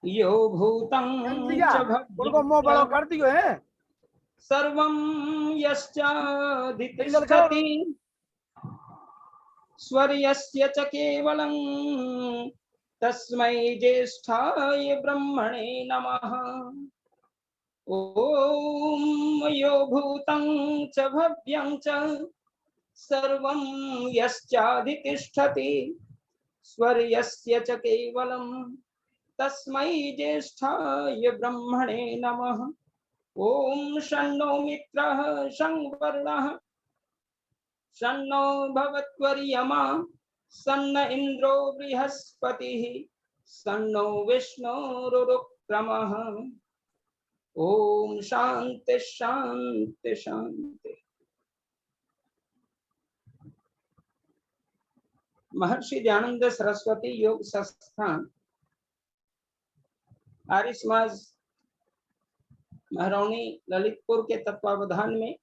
यो भूतं च भव्यं सर्वं यश्चाधितिष्ठति स्वर्यस्य च केवलं तस्मै ज्येष्ठाय ब्रह्मणे नमः। ओम यो भूतं च भव्यं च सर्वं यश्चाधितिष्ठति स्वर्यस्य च केवलं तस्मै ज्येष्ठाय ब्रह्मणे नमः। ओम शन्नो मित्रः शं वरुणः शन्नो भवत्वर्यमा सन्न इन्द्रो बृहस्पतिः सन्नो विष्णुरुक्रमः। ओम शांति शांति शांति। महर्षि दयानंद सरस्वती योग संस्थान आर्य समाज महरौनी ललितपुर के तत्वावधान में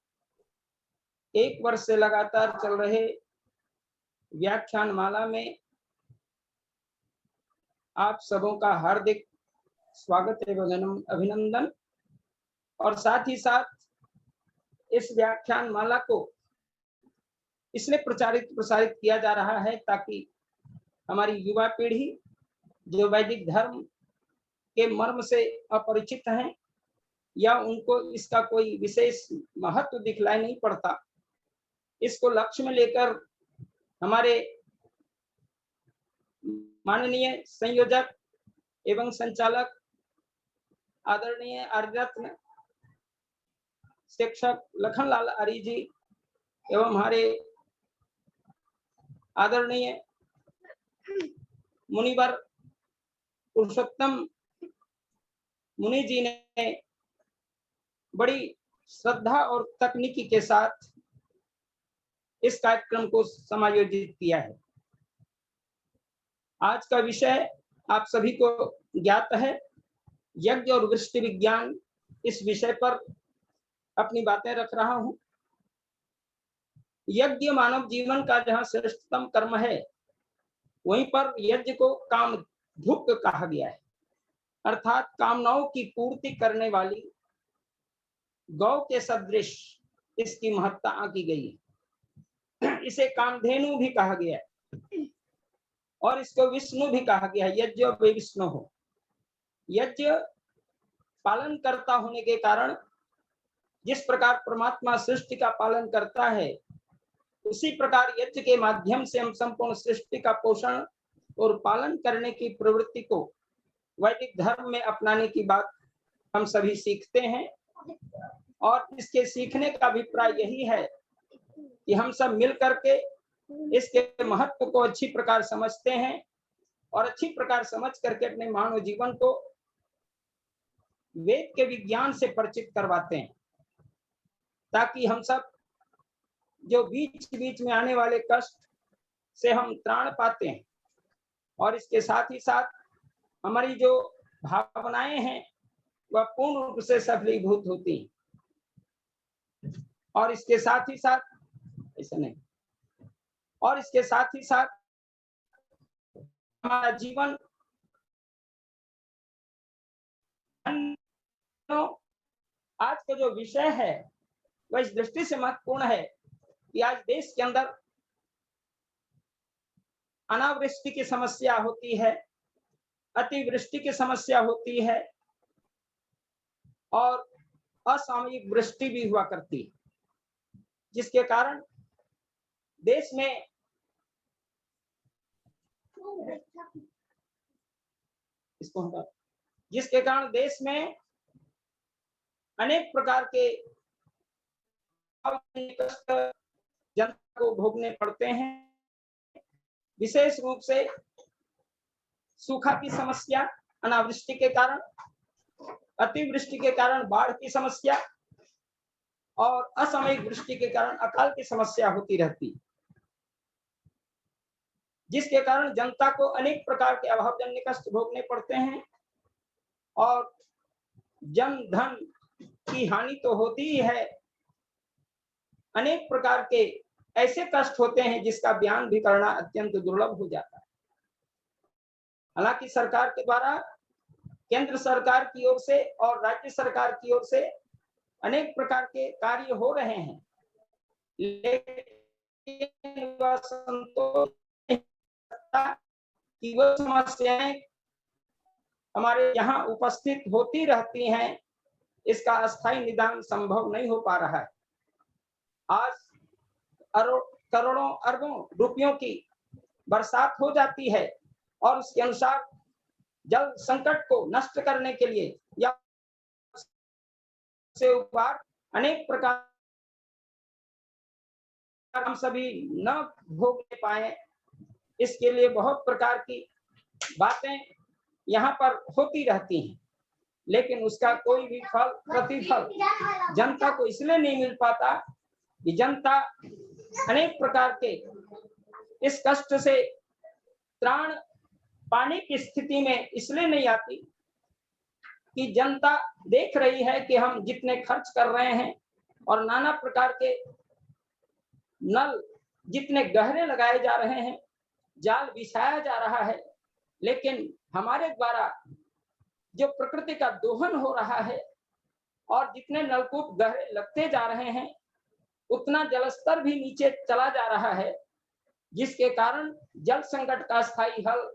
1 वर्ष से लगातार चल रहे व्याख्यान माला में आप सबों का हार्दिक स्वागत एवं अभिनंदन। और साथ ही साथ इस व्याख्यान माला को इसलिए प्रसारित किया जा रहा है ताकि हमारी युवा पीढ़ी जो वैदिक धर्म के मर्म से अपरिचित हैं या उनको इसका कोई विशेष महत्व दिखलाई नहीं पड़ता, इसको लक्ष्य में लेकर हमारे माननीय संयोजक एवं संचालक आदरणीय आर्यरत्न शिक्षक लखनलाल आर्य जी एवं हमारे आदरणीय मुनिवर पुरुषोत्तम मुनि जी ने बड़ी श्रद्धा और तकनीकी के साथ इस कार्यक्रम को समायोजित किया है। आज का विषय आप सभी को ज्ञात है, यज्ञ और वृष्टि विज्ञान। इस विषय पर अपनी बातें रख रहा हूं। यज्ञ मानव जीवन का जहां श्रेष्ठतम कर्म है, वहीं पर यज्ञ को कामधुक् कहा गया है, अर्थात कामनाओं की पूर्ति करने वाली गौ के सदृश इसकी महत्ता आंकी गई है। इसे कामधेनु भी कहा गया है और इसको विष्णु भी कहा गया है। यज्ञ वे विष्णु हो। यज्ञ पालन करता होने के कारण जिस प्रकार परमात्मा सृष्टि का पालन करता है, उसी प्रकार यज्ञ के माध्यम से हम संपूर्ण सृष्टि का पोषण और पालन करने की प्रवृत्ति को वैदिक धर्म में अपनाने की बात हम सभी सीखते हैं। और इसके सीखने का अभिप्राय यही है कि हम सब मिल करके इसके महत्व को अच्छी प्रकार समझते हैं और अच्छी प्रकार समझ करके अपने मानव जीवन को वेद के विज्ञान से परिचित करवाते हैं, ताकि हम सब जो बीच बीच में आने वाले कष्ट से हम त्राण पाते हैं और इसके साथ ही साथ हमारी जो भावनाएं हैं वह पूर्ण रूप से सफलीभूत होती हैं। और इसके साथ ही साथ ऐसा नहीं, और इसके साथ ही साथ हमारा जीवन आज का जो विषय है वह इस दृष्टि से महत्वपूर्ण है कि आज देश के अंदर अनावृष्टि की समस्या होती है, अतिवृष्टि की समस्या होती है और असामयिक वृष्टि भी हुआ करती है, जिसके कारण देश में अनेक प्रकार के कष्ट जनता को भोगने पड़ते हैं। विशेष रूप से सूखा की समस्या अनावृष्टि के कारण, अतिवृष्टि के कारण बाढ़ की समस्या और असामयिक वृष्टि के कारण अकाल की समस्या होती रहती, जिसके कारण जनता को अनेक प्रकार के अभावजन्य कष्ट भोगने पड़ते हैं और जन धन की हानि तो होती ही है, अनेक प्रकार के ऐसे कष्ट होते हैं जिसका बयान भी करना अत्यंत दुर्लभ हो जाता है। हालांकि सरकार के द्वारा, केंद्र सरकार की ओर से और राज्य सरकार की ओर से अनेक प्रकार के कार्य हो रहे हैं, लेकिन वह संतोष कि वो समस्याएं हमारे यहाँ उपस्थित होती रहती हैं, इसका अस्थायी निदान संभव नहीं हो पा रहा है। आज करोड़ों अरबों रुपयों की बरसात हो जाती है और उसके अनुसार जल संकट को नष्ट करने के लिए या से उपार अनेक प्रकार हम सभी न भोग पाए, इसके लिए बहुत प्रकार की बातें यहाँ पर होती रहती हैं, लेकिन उसका कोई भी फल प्रतिफल जनता को इसलिए नहीं मिल पाता कि जनता अनेक प्रकार के इस कष्ट से त्राण पाने की स्थिति में इसलिए नहीं आती कि जनता देख रही है कि हम जितने खर्च कर रहे हैं और नाना प्रकार के नल जितने गहरे लगाए जा रहे हैं, जाल बिछाया जा रहा है, लेकिन हमारे द्वारा जो प्रकृति का दोहन हो रहा है और जितने नलकूप गहरे लगते जा रहे हैं, उतना जलस्तर भी नीचे चला जा रहा है, जिसके कारण जल संकट का स्थायी हल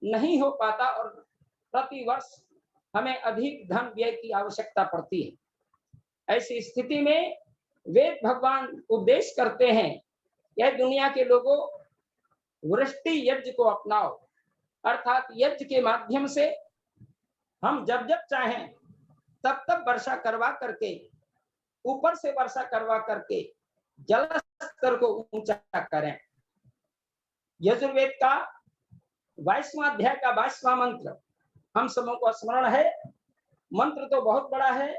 नहीं हो पाता और प्रति वर्ष हमें अधिक धन व्यय की आवश्यकता पड़ती है। ऐसी स्थिति में वेद भगवान उपदेश करते हैं, यह दुनिया के लोगों वृष्टि यज्ञ को अपनाओ, अर्थात यज्ञ के माध्यम से हम जब जब चाहें तब तब वर्षा करवा करके, ऊपर से वर्षा करवा करके जल स्तर को ऊंचा करें। यजुर्वेद का 22वां अध्याय का 22वां मंत्र हम सबों को स्मरण है। मंत्र तो बहुत बड़ा है,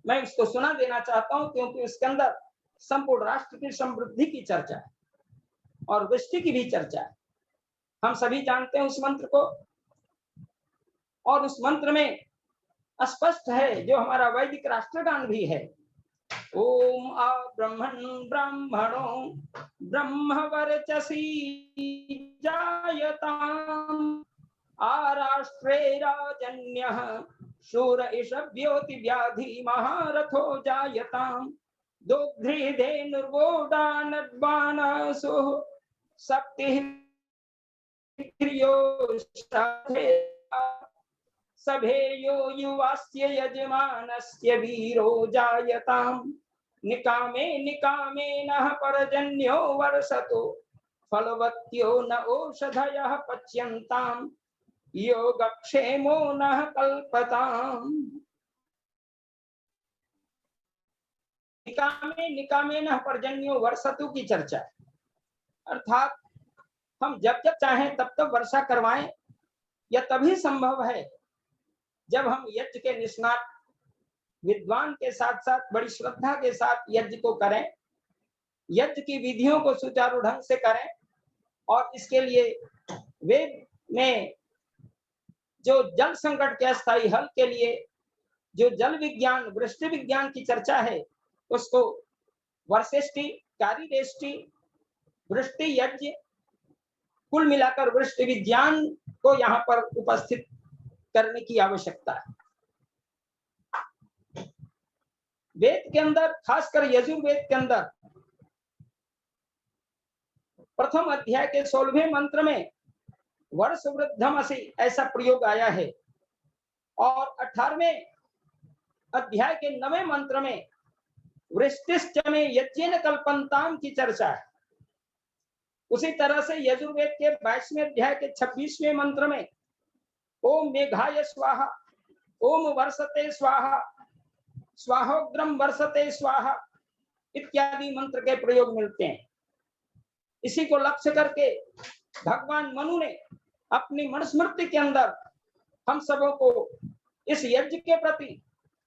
मैं इसको सुना देना चाहता हूं क्योंकि इसके अंदर संपूर्ण राष्ट्र की समृद्धि की चर्चा है और वृष्टि की भी चर्चा है। हम सभी जानते हैं उस मंत्र को, और उस मंत्र में स्पष्ट है जो हमारा वैदिक राष्ट्रगान भी है, ओम आ ब्रह्मण ब्राह्मणो ब्रह्म वर्चसी जायताम आराष्ट्रे राजन्यः शूर ईशव्योति व्याधि महारथो जायताम दोग्ध्री धेनुर्वोडानद्वानसु सप्तिः सभेयो युवास्य यजमानस्य वीरो जायताम निकामे निकामेनः पर्जन्यो वर्षतो फलवत्यो न ओषधयः पच्यन्ताम योगक्षेमो नः कल्पताम। निकामे निकामेनः पर्जन्यो वर्षतो की चर्चा, अर्थात हम जब जब चाहें तब तब वर्षा करवाएं। यह तभी संभव है जब हम यज्ञ के निष्णात विद्वान के साथ साथ बड़ी श्रद्धा के साथ यज्ञ को करें, यज्ञ की विधियों को सुचारू ढंग से करें, और इसके लिए वेद में जो जल संकट के अस्थायी हल के लिए जो जल विज्ञान वृष्टि विज्ञान की चर्चा है, उसको वर्षेष्टि, कार्यदेष्टि, वृष्टि यज्ञ, कुल मिलाकर वृष्टि विज्ञान को यहाँ पर उपस्थित करने की आवश्यकता है। वेद के अंदर, खासकर यजुर्वेद के अंदर प्रथम अध्याय के 16वें मंत्र में वर्ष वृद्धमसि ऐसा प्रयोग आया है, और 18वें अध्याय के 9वें मंत्र में वृष्टिश्च में यज्ञेन कल्पन्ताम की चर्चा है। उसी तरह से यजुर्वेद के 22वें अध्याय के 26वें मंत्र में ओम मेघाय स्वाहा, ओम वर्षते स्वाहा, स्वाहोग्रम वर्षते स्वाहा इत्यादि मंत्र के प्रयोग मिलते हैं। इसी को लक्ष्य करके भगवान मनु ने अपनी मनुस्मृति के अंदर हम सबों को इस यज्ञ के प्रति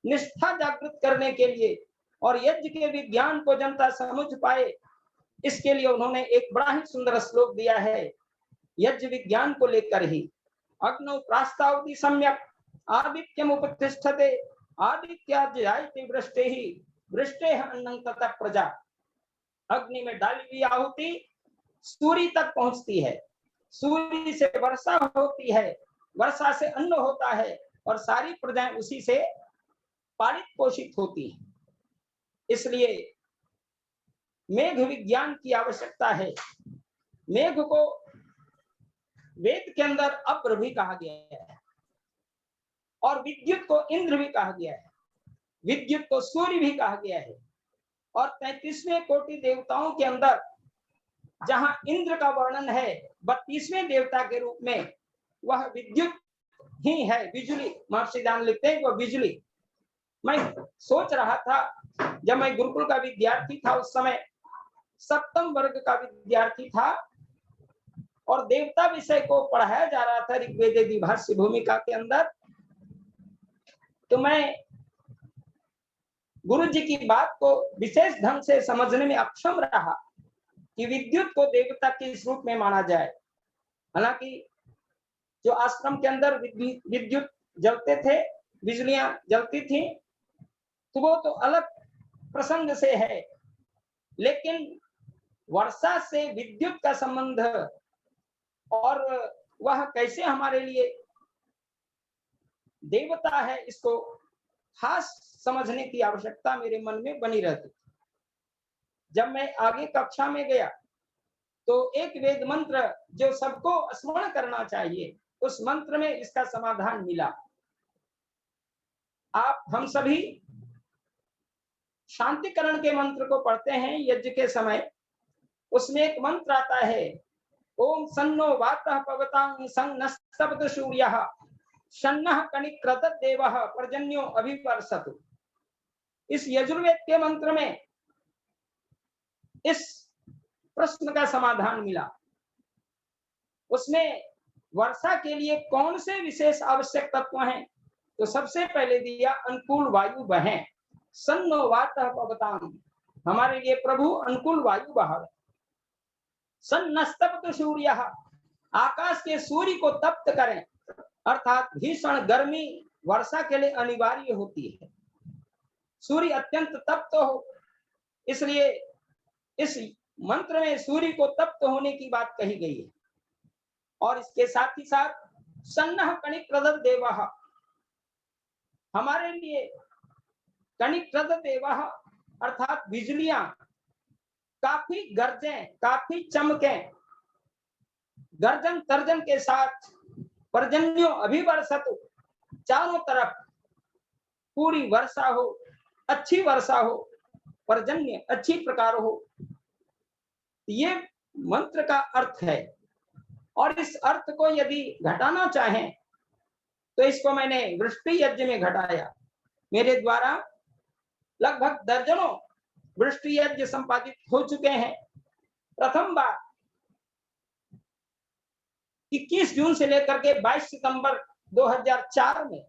निष्ठा जागृत करने के लिए और यज्ञ के विज्ञान को जनता समझ पाए, इसके लिए उन्होंने एक बड़ा ही सुंदर श्लोक दिया है यज्ञ विज्ञान को लेकर ही। अग्नौ प्रास्तावति सम्यक आदित्यम उपतिष्ठते आदित्याज्यायते वृष्टिः वृष्टेः अन्नं ततः प्रजा। अग्नि में डाली हुई आहुति सूर्य तक पहुंचती है सूर्य से वर्षा होती है, वर्षा से अन्न होता है और सारी प्रजाएं उसी से पालित पोषित होती हैं। इसलिए मेघ विज्ञान की आवश्यकता है। मेघ को वेद के अंदर अप्र भी कहा गया है और विद्युत को इंद्र भी कहा गया है, विद्युत को सूर्य भी कहा गया है। और 33वें कोटि देवताओं के अंदर जहां इंद्र का वर्णन है 32वें देवता के रूप में, वह विद्युत ही है, बिजली। महर्षि दान लिखते हैं वह बिजली। मैं सोच रहा था जब मैं गुरुकुल का विद्यार्थी था, उस समय 7वीं वर्ग का विद्यार्थी था और देवता विषय को पढ़ाया जा रहा था ऋग्वेद द्विभाष्य भूमिका के अंदर। तो मैं गुरु जी की बात को विशेष ढंग से समझने में अक्षम रहा कि विद्युत को देवता के इस रूप में माना जाए। हालांकि जो आश्रम के अंदर विद्युत जलते थे, बिजलियां जलती थी, तो वो तो अलग प्रसंग से है, लेकिन वर्षा से विद्युत का संबंध और वह कैसे हमारे लिए देवता है, इसको खास समझने की आवश्यकता मेरे मन में बनी रहती। जब मैं आगे कक्षा में गया तो एक वेद मंत्र जो सबको स्मरण करना चाहिए, उस मंत्र में इसका समाधान मिला। हम सभी शांतिकरण के मंत्र को पढ़ते हैं यज्ञ के समय। उसमें एक मंत्र आता है, ओम सन्नो वातः पवतां सं नस्तपत सूर्यः शन्नः कनिक्रतत देवः पर्जन्यो अभिवर्षतु। इस यजुर्वेद के मंत्र में इस प्रश्न का समाधान मिला। उसमें वर्षा के लिए कौन से विशेष आवश्यक तत्व हैं, तो सबसे पहले दिया अनुकूल वायु बहे। सन्नो वातः पवतां, हमारे लिए प्रभु अनुकूल वायु बहावे। सन्नस्तपत सूर्यः, आकाश के सूर्य को तप्त करें, अर्थात भीषण गर्मी वर्षा के लिए अनिवार्य होती है। सूर्य अत्यंत तप्त हो, इसलिए इस मंत्र में सूर्य को तप्त होने की बात कही गई है। और इसके साथ ही साथ सन्नः कनिक्रदत देवः, हमारे लिए कनिक्रदत देवः अर्थात बिजलियां काफी गरजें, काफी चमकें, गर्जन तर्जन के साथ पर्जन्यो अभिवर्षतु, चारों तरफ पूरी वर्षा हो, अच्छी वर्षा हो, पर्जन्य अच्छी प्रकार हो। ये मंत्र का अर्थ है। और इस अर्थ को यदि घटाना चाहें तो इसको मैंने वृष्टि यज्ञ में घटाया। मेरे द्वारा लगभग दर्जनों वृष्टि यज्ञ संपादित हो चुके हैं। प्रथम बार 21 जून से लेकर के 22 सितंबर 2004 में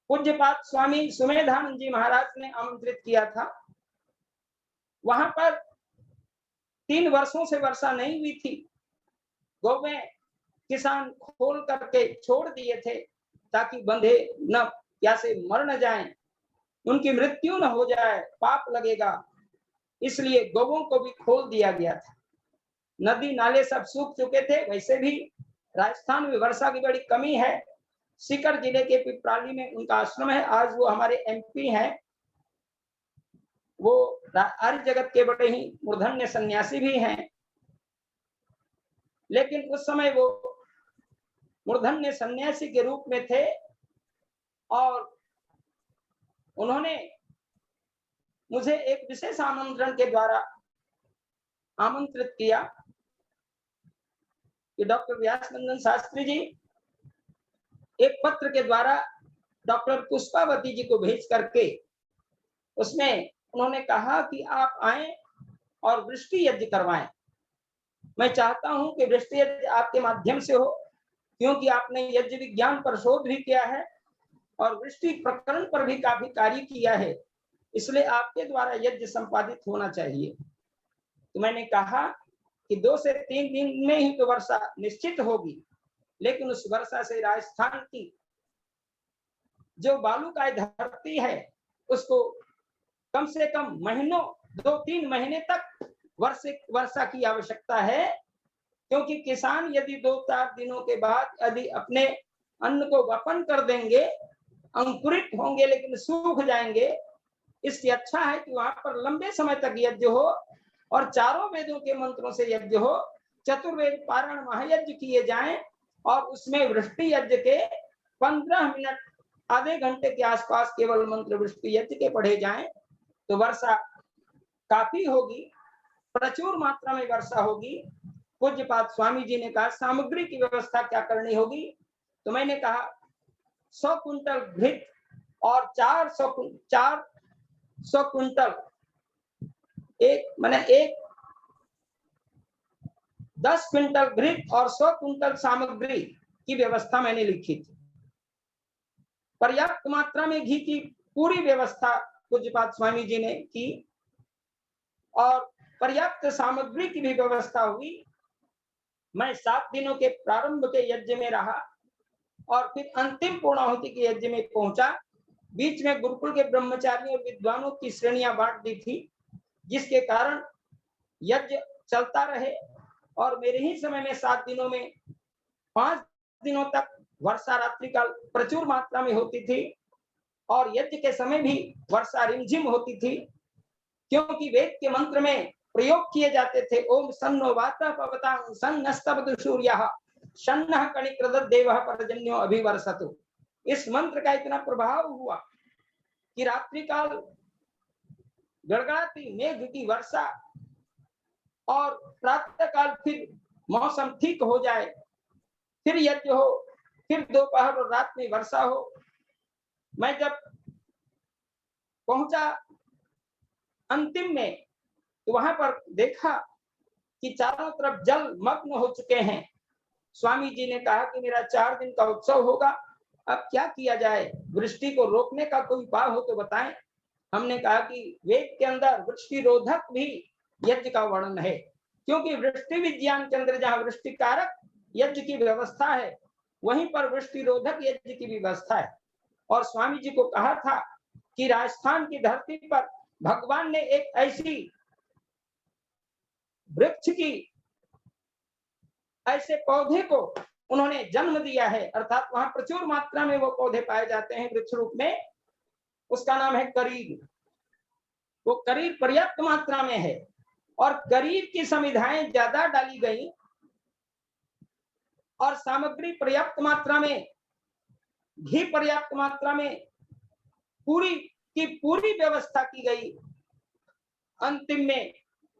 पूज्यपाद स्वामी सुमेधानंद जी महाराज ने आमंत्रित किया था। वहां पर 3 वर्षों से वर्षा नहीं हुई थी। गौवें किसान खोल करके छोड़ दिए थे ताकि बंधे न प्यासे मर न जाएं, उनकी मृत्यु न हो जाए, पाप लगेगा, इसलिए गौवों को भी खोल दिया गया था। नदी नाले सब सूख चुके थे। वैसे भी राजस्थान में वर्षा की बड़ी कमी है। सीकर जिले के पिपराली में उनका आश्रम है। आज वो हमारे एमपी हैं। वो आर्य जगत के बड़े ही मूर्धन्य सन्यासी भी हैं, लेकिन उस समय वो मूर्धन्य सन्यासी के रूप में थे और उन्होंने मुझे एक विशेष आमंत्रण के द्वारा आमंत्रित किया कि डॉक्टर व्यासनंदन शास्त्री जी एक पत्र के द्वारा डॉक्टर पुष्पावती जी को भेज करके उसमें उन्होंने कहा कि आप आए और वृष्टि यज्ञ करवाएं। मैं चाहता हूं कि वृष्टि यज्ञ आपके माध्यम से हो, क्योंकि आपने यज्ञ विज्ञान पर शोध भी किया है और वृष्टि प्रकरण पर भी काफी कार्य किया है, इसलिए आपके द्वारा यज्ञ संपादित होना चाहिए। तो मैंने कहा कि 2 से 3 दिन में ही तो वर्षा निश्चित होगी, लेकिन उस वर्षा से राजस्थान की जो बालूकाय धरती है उसको कम से कम महीनों 2-3 महीने तक वर्षा की आवश्यकता है, क्योंकि किसान यदि 2-4 दिनों के बाद यदि अपने अन्न को वपन कर देंगे, अंकुरित होंगे लेकिन सूख जाएंगे, इससे अच्छा है कि वहां पर लंबे समय तक यज्ञ हो और चारों वेदों के मंत्रों से यज्ञ हो, चतुर्वेद पारायण महायज्ञ किए जाएं और उसमें वृष्टि यज्ञ के 15 मिनट आधे घंटे के आसपास केवल मंत्र वृष्टि यज्ञ के पढ़े जाएं तो वर्षा काफी होगी, प्रचुर मात्रा में वर्षा होगी। पूज्यपाद स्वामी जी ने कहा सामग्री की व्यवस्था क्या करनी होगी, तो मैंने कहा 100 कुंटल घृत और 400 कुंटल एक 10 क्विंटल घृत और 100 कुंटल सामग्री की व्यवस्था मैंने लिखी थी। पर्याप्त मात्रा में घी की पूरी व्यवस्था पूज्यपाद स्वामी जी ने की और पर्याप्त सामग्री की भी व्यवस्था हुई। मैं 7 दिनों के प्रारंभ के यज्ञ में रहा और फिर अंतिम पूर्णाहुति के यज्ञ में पहुंचा। बीच में गुरुकुल के ब्रह्मचारियों और विद्वानों की श्रेणियां बांट दी थी, जिसके कारण यज्ञ चलता रहे और मेरे ही समय में 7 दिनों में 5 दिनों तक वर्षा रात्रिकाल प्रचुर मात्रा में होती थी और यज्ञ के समय भी वर्षा रिमझिम होती थी, क्योंकि वेद के मंत्र में प्रयोग किए जाते थे। ओम सन्नो वातः पवतां सन्नस्तबतु सूर्यः शन्नः कणिकृदत् देवः पर्जन्यो अभिवर्षतु। इस मंत्र का इतना प्रभाव हुआ कि रात्रिकाल गड़गड़ाती मेघ की वर्षा और प्रातः काल फिर मौसम ठीक हो जाए, फिर यज्ञ हो, फिर दोपहर और रात में वर्षा हो। मैं जब पहुंचा अंतिम में तो वहां पर देखा कि चारों तरफ जल मग्न हो चुके हैं। स्वामी जी ने कहा कि मेरा 4 दिन का उत्सव होगा, अब क्या किया जाए, वृष्टि को रोकने का कोई उपाय हो तो बताएं। हमने कहा कि वेद के अंदर वृष्टि रोधक भी यज्ञ का वर्णन है, क्योंकि वृष्टि विज्ञान के अंदर जहां वृष्टि कारक यज्ञ की व्यवस्था है वहीं पर वृष्टि रोधक यज्ञ की व्यवस्था है। और स्वामी जी को कहा था कि राजस्थान की धरती पर भगवान ने एक ऐसी वृक्ष की ऐसे पौधे को उन्होंने जन्म दिया है, अर्थात वहां प्रचुर मात्रा में वो पौधे पाए जाते हैं वृक्ष रूप में, उसका नाम है करीर। वो करीर पर्याप्त मात्रा में है और करीर की समिधाएं ज्यादा डाली गई और सामग्री पर्याप्त मात्रा में, घी पर्याप्त मात्रा में, पूरी की पूरी व्यवस्था की गई। अंतिम में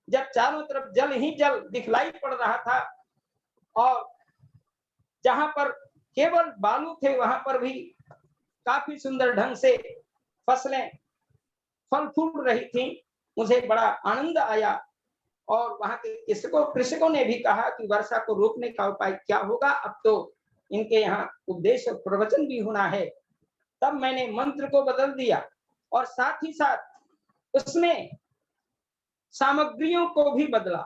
जब चारों तरफ जल ही जल दिखलाई पड़ रहा था और जहां पर केवल बालू थे वहां पर भी काफी सुंदर ढंग से फसलें फल फूल रही थी, मुझे बड़ा आनंद आया। और वहां के कृषकों ने भी कहा कि वर्षा को रोकने का उपाय क्या होगा, अब तो इनके यहाँ उपदेश और प्रवचन भी होना है। तब मैंने मंत्र को बदल दिया और साथ ही साथ उसमें सामग्रियों को भी बदला,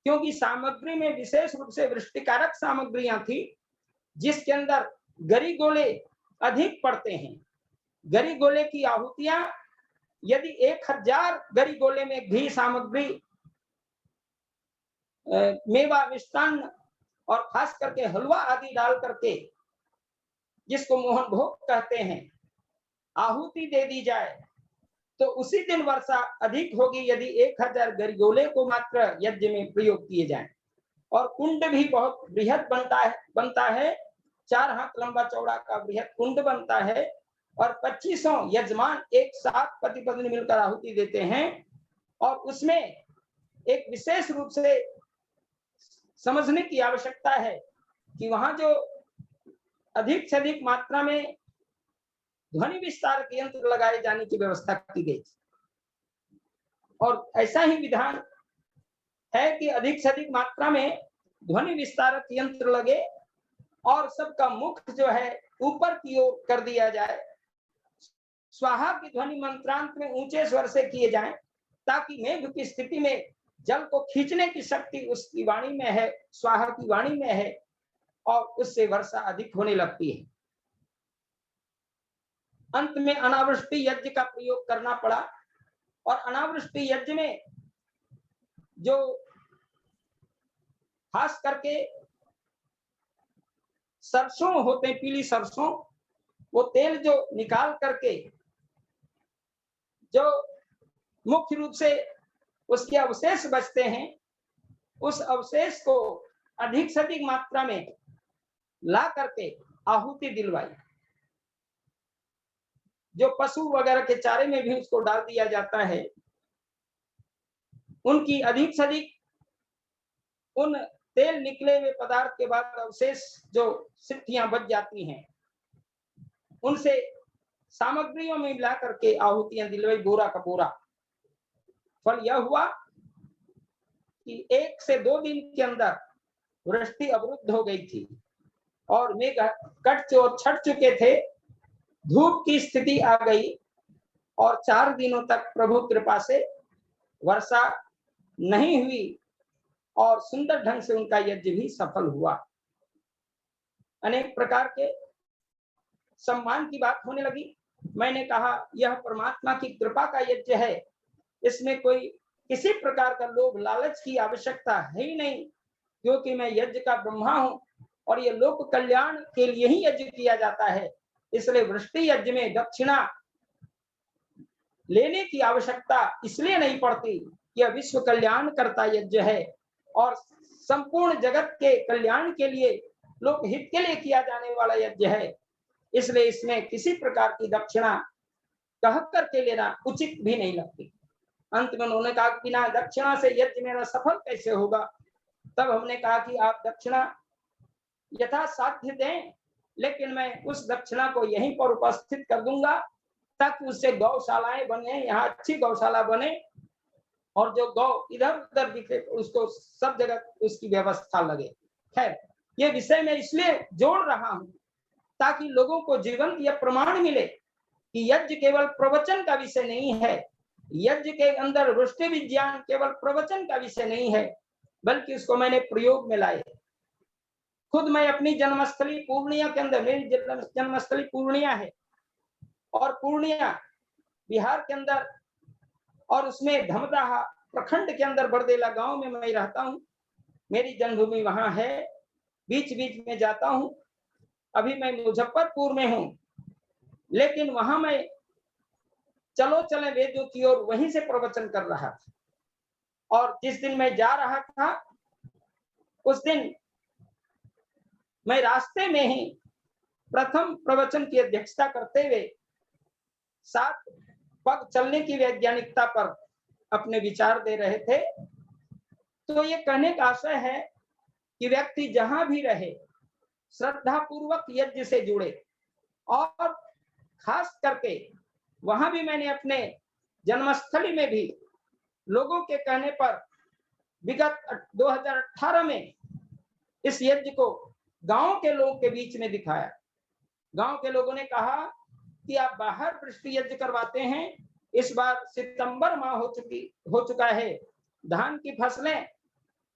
क्योंकि सामग्री में विशेष रूप से वृष्टिकारक सामग्रियां थी, जिसके अंदर गरी गोले अधिक पड़ते हैं। गरी गोले की आहुतियां यदि 1000 गरी गोले में घी सामग्री, मेवा, मिष्टान्न और खास करके हलवा आदि डाल करके, जिसको मोहन भोग कहते हैं, आहुति दे दी जाए तो उसी दिन वर्षा अधिक होगी यदि 1000 गरीगोले को मात्र यज्ञ में प्रयोग किए जाएं। और कुंड भी बहुत बृहद बनता है 4 हाथ लंबा चौड़ा का बृहद कुंड बनता है और 2500 यजमान एक साथ पति पत्नी मिलकर आहुति देते हैं। और उसमें एक विशेष रूप से समझने की आवश्यकता है कि वहां जो अधिक से अधिक मात्रा में ध्वनि विस्तारक यंत्र लगाए जाने की व्यवस्था की गई और ऐसा ही विधान है कि अधिक से अधिक मात्रा में ध्वनि विस्तारक यंत्र लगे और सबका मुख जो है ऊपर की ओर कर दिया जाए। स्वाहा की ध्वनि मंत्रांत में ऊंचे स्वर से किए जाएं, ताकि मेघ की स्थिति में जल को खींचने की शक्ति उसकी वाणी में है, स्वाहा की वाणी में है और उससे वर्षा अधिक होने लगती है। अंत में अनावृष्टि यज्ञ का प्रयोग करना पड़ा और अनावृष्टि यज्ञ में जो खास करके सरसों होते हैं, पीली सरसों, वो तेल जो निकाल करके जो मुख्य रूप से उसके अवशेष बचते हैं, उस अवशेष को अधिक से अधिक मात्रा में ला करके आहुति दिलवाई। जो पशु वगैरह के चारे में भी उसको डाल दिया जाता है, उनकी अधिक से अधिक उन तेल निकले हुए पदार्थ के बाद अवशेष जो सिट्ठियां बच जाती हैं, उनसे सामग्रियों में मिला करके आहुतियां दिलवाई, बोरा का बोरा। फल यह हुआ कि 1 से 2 दिन के अंदर वृष्टि अवरुद्ध हो गई थी और मेघ छट चुके थे, धूप की स्थिति आ गई और 4 दिनों तक प्रभु कृपा से वर्षा नहीं हुई और सुंदर ढंग से उनका यज्ञ भी सफल हुआ। अनेक प्रकार के सम्मान की बात होने लगी। मैंने कहा यह परमात्मा की कृपा का यज्ञ है, इसमें कोई किसी प्रकार का लोभ लालच की आवश्यकता है ही नहीं, क्योंकि मैं यज्ञ का ब्रह्मा हूं और ये लोक कल्याण के लिए ही यज्ञ किया जाता है। इसलिए वृष्टि यज्ञ में दक्षिणा लेने की आवश्यकता इसलिए नहीं पड़ती, यह विश्व कल्याण करता यज्ञ है और संपूर्ण जगत के कल्याण के लिए, लोक हित के लिए किया जाने वाला यज्ञ है। इसलिए इसमें किसी प्रकार की दक्षिणा कह करके लेना उचित भी नहीं लगती। अंत में उन्होंने कहा बिना दक्षिणा से यज्ञ मेरा सफल कैसे होगा। तब हमने कहा कि आप दक्षिणा यथा साध्य दें, लेकिन मैं उस दक्षिणा को यहीं पर उपस्थित कर दूंगा ताकि उससे गौशालाएं बने, यहाँ अच्छी गौशाला बने और जो गौ इधर उधर दिखे उसको सब जगह उसकी व्यवस्था लगे। खैर, ये विषय मैं इसलिए जोड़ रहा हूं ताकि लोगों को जीवंत यह प्रमाण मिले कि यज्ञ केवल प्रवचन का विषय नहीं है, यज्ञ के अंदर वृष्टि विज्ञान केवल प्रवचन का विषय नहीं है, बल्कि उसको मैंने प्रयोग में लाए। खुद मैं अपनी जन्मस्थली पूर्णिया के अंदर, मेरी जन्मस्थली पूर्णिया है और पूर्णिया बिहार के अंदर और उसमें धमदाहा प्रखंड के अंदर बरदेला गांव में मैं रहता हूं। मेरी जन्मभूमि वहां है, बीच बीच में जाता हूं। अभी मैं मुजफ्फरपुर में हूं, लेकिन वहां मैं चलो चले वेदों की ओर वहीं से प्रवचन कर रहा था और जिस दिन मैं जा रहा था उस दिन मैं रास्ते में ही प्रथम प्रवचन की अध्यक्षता करते हुए 7 पग चलने की वैज्ञानिकता पर अपने विचार दे रहे थे। तो ये कहने का आशय है कि व्यक्ति जहां भी रहे श्रद्धा पूर्वक यज्ञ से जुड़े और खास करके वहां भी मैंने अपने जन्मस्थली में भी लोगों के कहने पर विगत 2018 में इस यज्ञ को गांव के लोगों के बीच में दिखाया। गांव के लोगों ने कहा कि आप बाहर वृष्टि यज्ञ करवाते हैं, इस बार सितंबर माह हो चुका है, धान की फसलें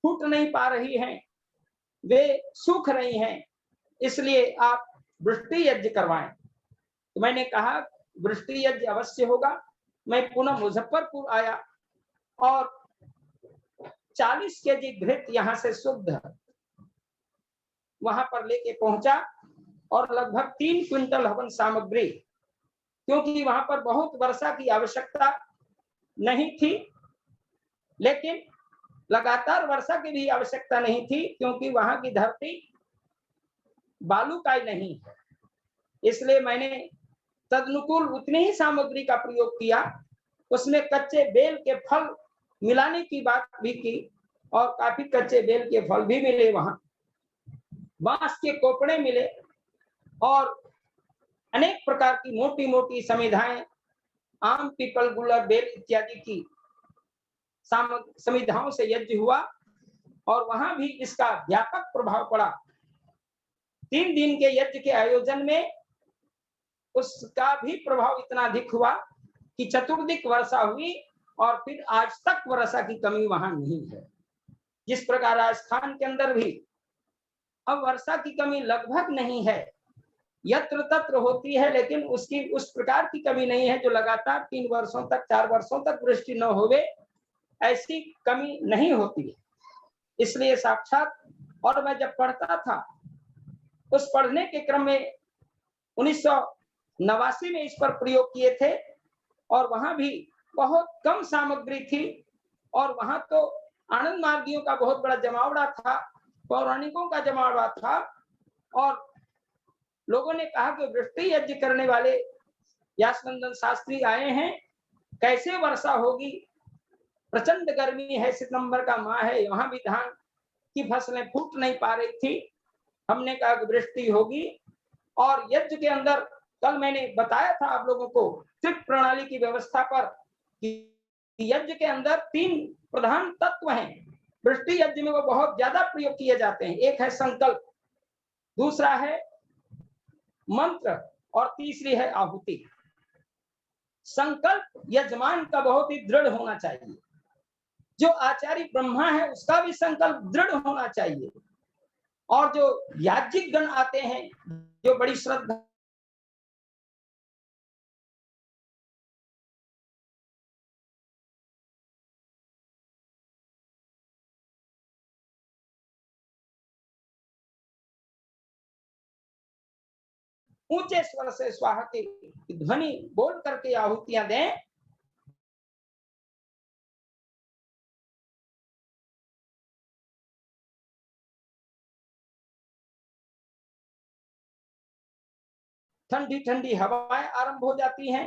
फूट नहीं पा रही हैं, वे सूख रही हैं, इसलिए आप वृष्टि यज्ञ करवाएं। तो मैंने कहा वृष्टि यज्ञ अवश्य होगा। मैं पुनः मुजफ्फरपुर आया और 40 केजी घृत यहाँ से शुद्ध वहां पर लेके पहुंचा और लगभग 3 क्विंटल हवन सामग्री, क्योंकि वहां पर बहुत वर्षा की आवश्यकता नहीं थी, लेकिन लगातार वर्षा की भी आवश्यकता नहीं थी, क्योंकि वहां की धरती बालूकाई नहीं है। इसलिए मैंने तदनुकूल उतनी ही सामग्री का प्रयोग किया। उसमें कच्चे बेल के फल मिलाने की बात भी की और काफी कच्चे बेल के फल भी मिले, वहां बांस के कोपड़े मिले और अनेक प्रकार की मोटी मोटी समिधाएं, आम, पीपल, गुलर, बेल इत्यादि की समिधाओं से यज्ञ हुआ और वहां भी इसका व्यापक प्रभाव पड़ा। 3 दिन के यज्ञ के आयोजन में उसका भी प्रभाव इतना अधिक हुआ कि चतुर्दिक वर्षा हुई और फिर आज तक वर्षा की कमी वहां नहीं है। जिस प्रकार राजस्थान के अंदर भी अब वर्षा की कमी लगभग नहीं है, यत्र तत्र होती है, लेकिन उसकी उस प्रकार की कमी नहीं है जो लगातार 3 वर्षों तक 4 वर्षों तक वृष्टि न होवे, ऐसी कमी नहीं होती है। इसलिए साक्षात, और मैं जब पढ़ता था उस पढ़ने के क्रम में 1989 में इस पर प्रयोग किए थे, और वहां भी बहुत कम सामग्री थी, और वहां तो आनंद मार्गियों का बहुत बड़ा जमावड़ा था, पौराणिकों का जमावड़ा था, और लोगों ने कहा कि वृष्टि यज्ञ करने वाले व्यासनंदन शास्त्री आए हैं, कैसे वर्षा होगी, प्रचंड गर्मी है, सितंबर का माह है, वहां भी धान की फसलें फूट नहीं पा रही थी। हमने कहा कि वृष्टि होगी, और यज्ञ के अंदर कल मैंने बताया था आप लोगों को त्रिक प्रणाली की व्यवस्था पर कि यज्ञ के अंदर 3 प्रधान तत्व हैं। वृष्टि यज्ञ में वो बहुत ज्यादा प्रयोग किए जाते हैं। एक है संकल्प, दूसरा है मंत्र, और तीसरी है आहुति। संकल्प यजमान का बहुत ही दृढ़ होना चाहिए, जो आचार्य ब्रह्मा है उसका भी संकल्प दृढ़ होना चाहिए, और जो याज्ञिक गण आते हैं जो बड़ी श्रद्धा ऊंचे स्वर से स्वाहा की ध्वनि बोल करके आहुतियां दें, ठंडी ठंडी हवाएं आरंभ हो जाती हैं,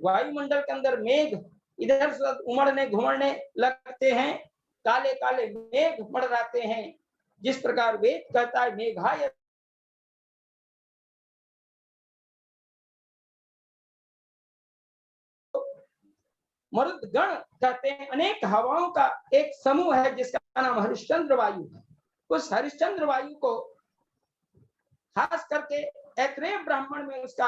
वायुमंडल के अंदर मेघ इधर से उमड़ने घुमड़ने लगते हैं, काले काले मेघ मंडराते हैं। जिस प्रकार वेद कहता है मेघाय मरुदगण कहते हैं, अनेक हवाओं का एक समूह है जिसका नाम हरिश्चंद्र वायु है। उस हरिश्चंद्र वायु को खास करके ऐत्रेय ब्राह्मण में उसका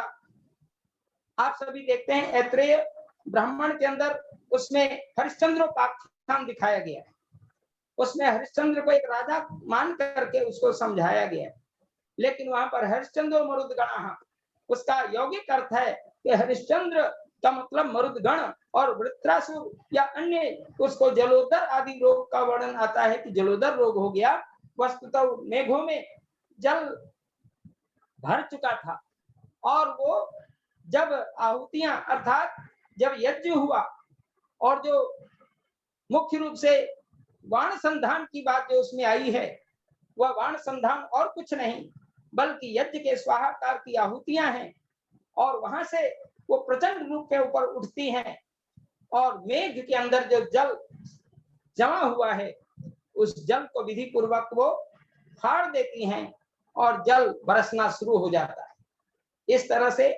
आप सभी देखते हैं, ऐत्रेय ब्राह्मण के अंदर उसमें हरिश्चंद्रोपाख्यान दिखाया गया है। उसमें हरिश्चंद्र को एक राजा मान करके उसको समझाया गया है, लेकिन वहां पर हरिश्चंद्र मरुदगण, उसका यौगिक अर्थ है कि हरिश्चंद्र का मतलब मरुदगण, और वृत्रासुर या अन्य उसको जलोदर आदि रोग का वर्णन आता है कि जलोदर रोग हो गया। वस्तुतः मेघों में जल भर चुका था, और वो जब आहुतियां अर्थात जब यज्ञ हुआ, और जो मुख्य रूप से वाण संधान की बात जो उसमें आई है, वह वाण संधान और कुछ नहीं बल्कि यज्ञ के स्वाहाकार की आहुतियां हैं, और वहां से वो प्रचंड रूप के ऊपर उठती हैं, और मेघ के अंदर जो जल जमा हुआ है उस जल को विधि पूर्वक वो फाड़ देती हैं, और जल बरसना शुरू हो जाता है। इस तरह से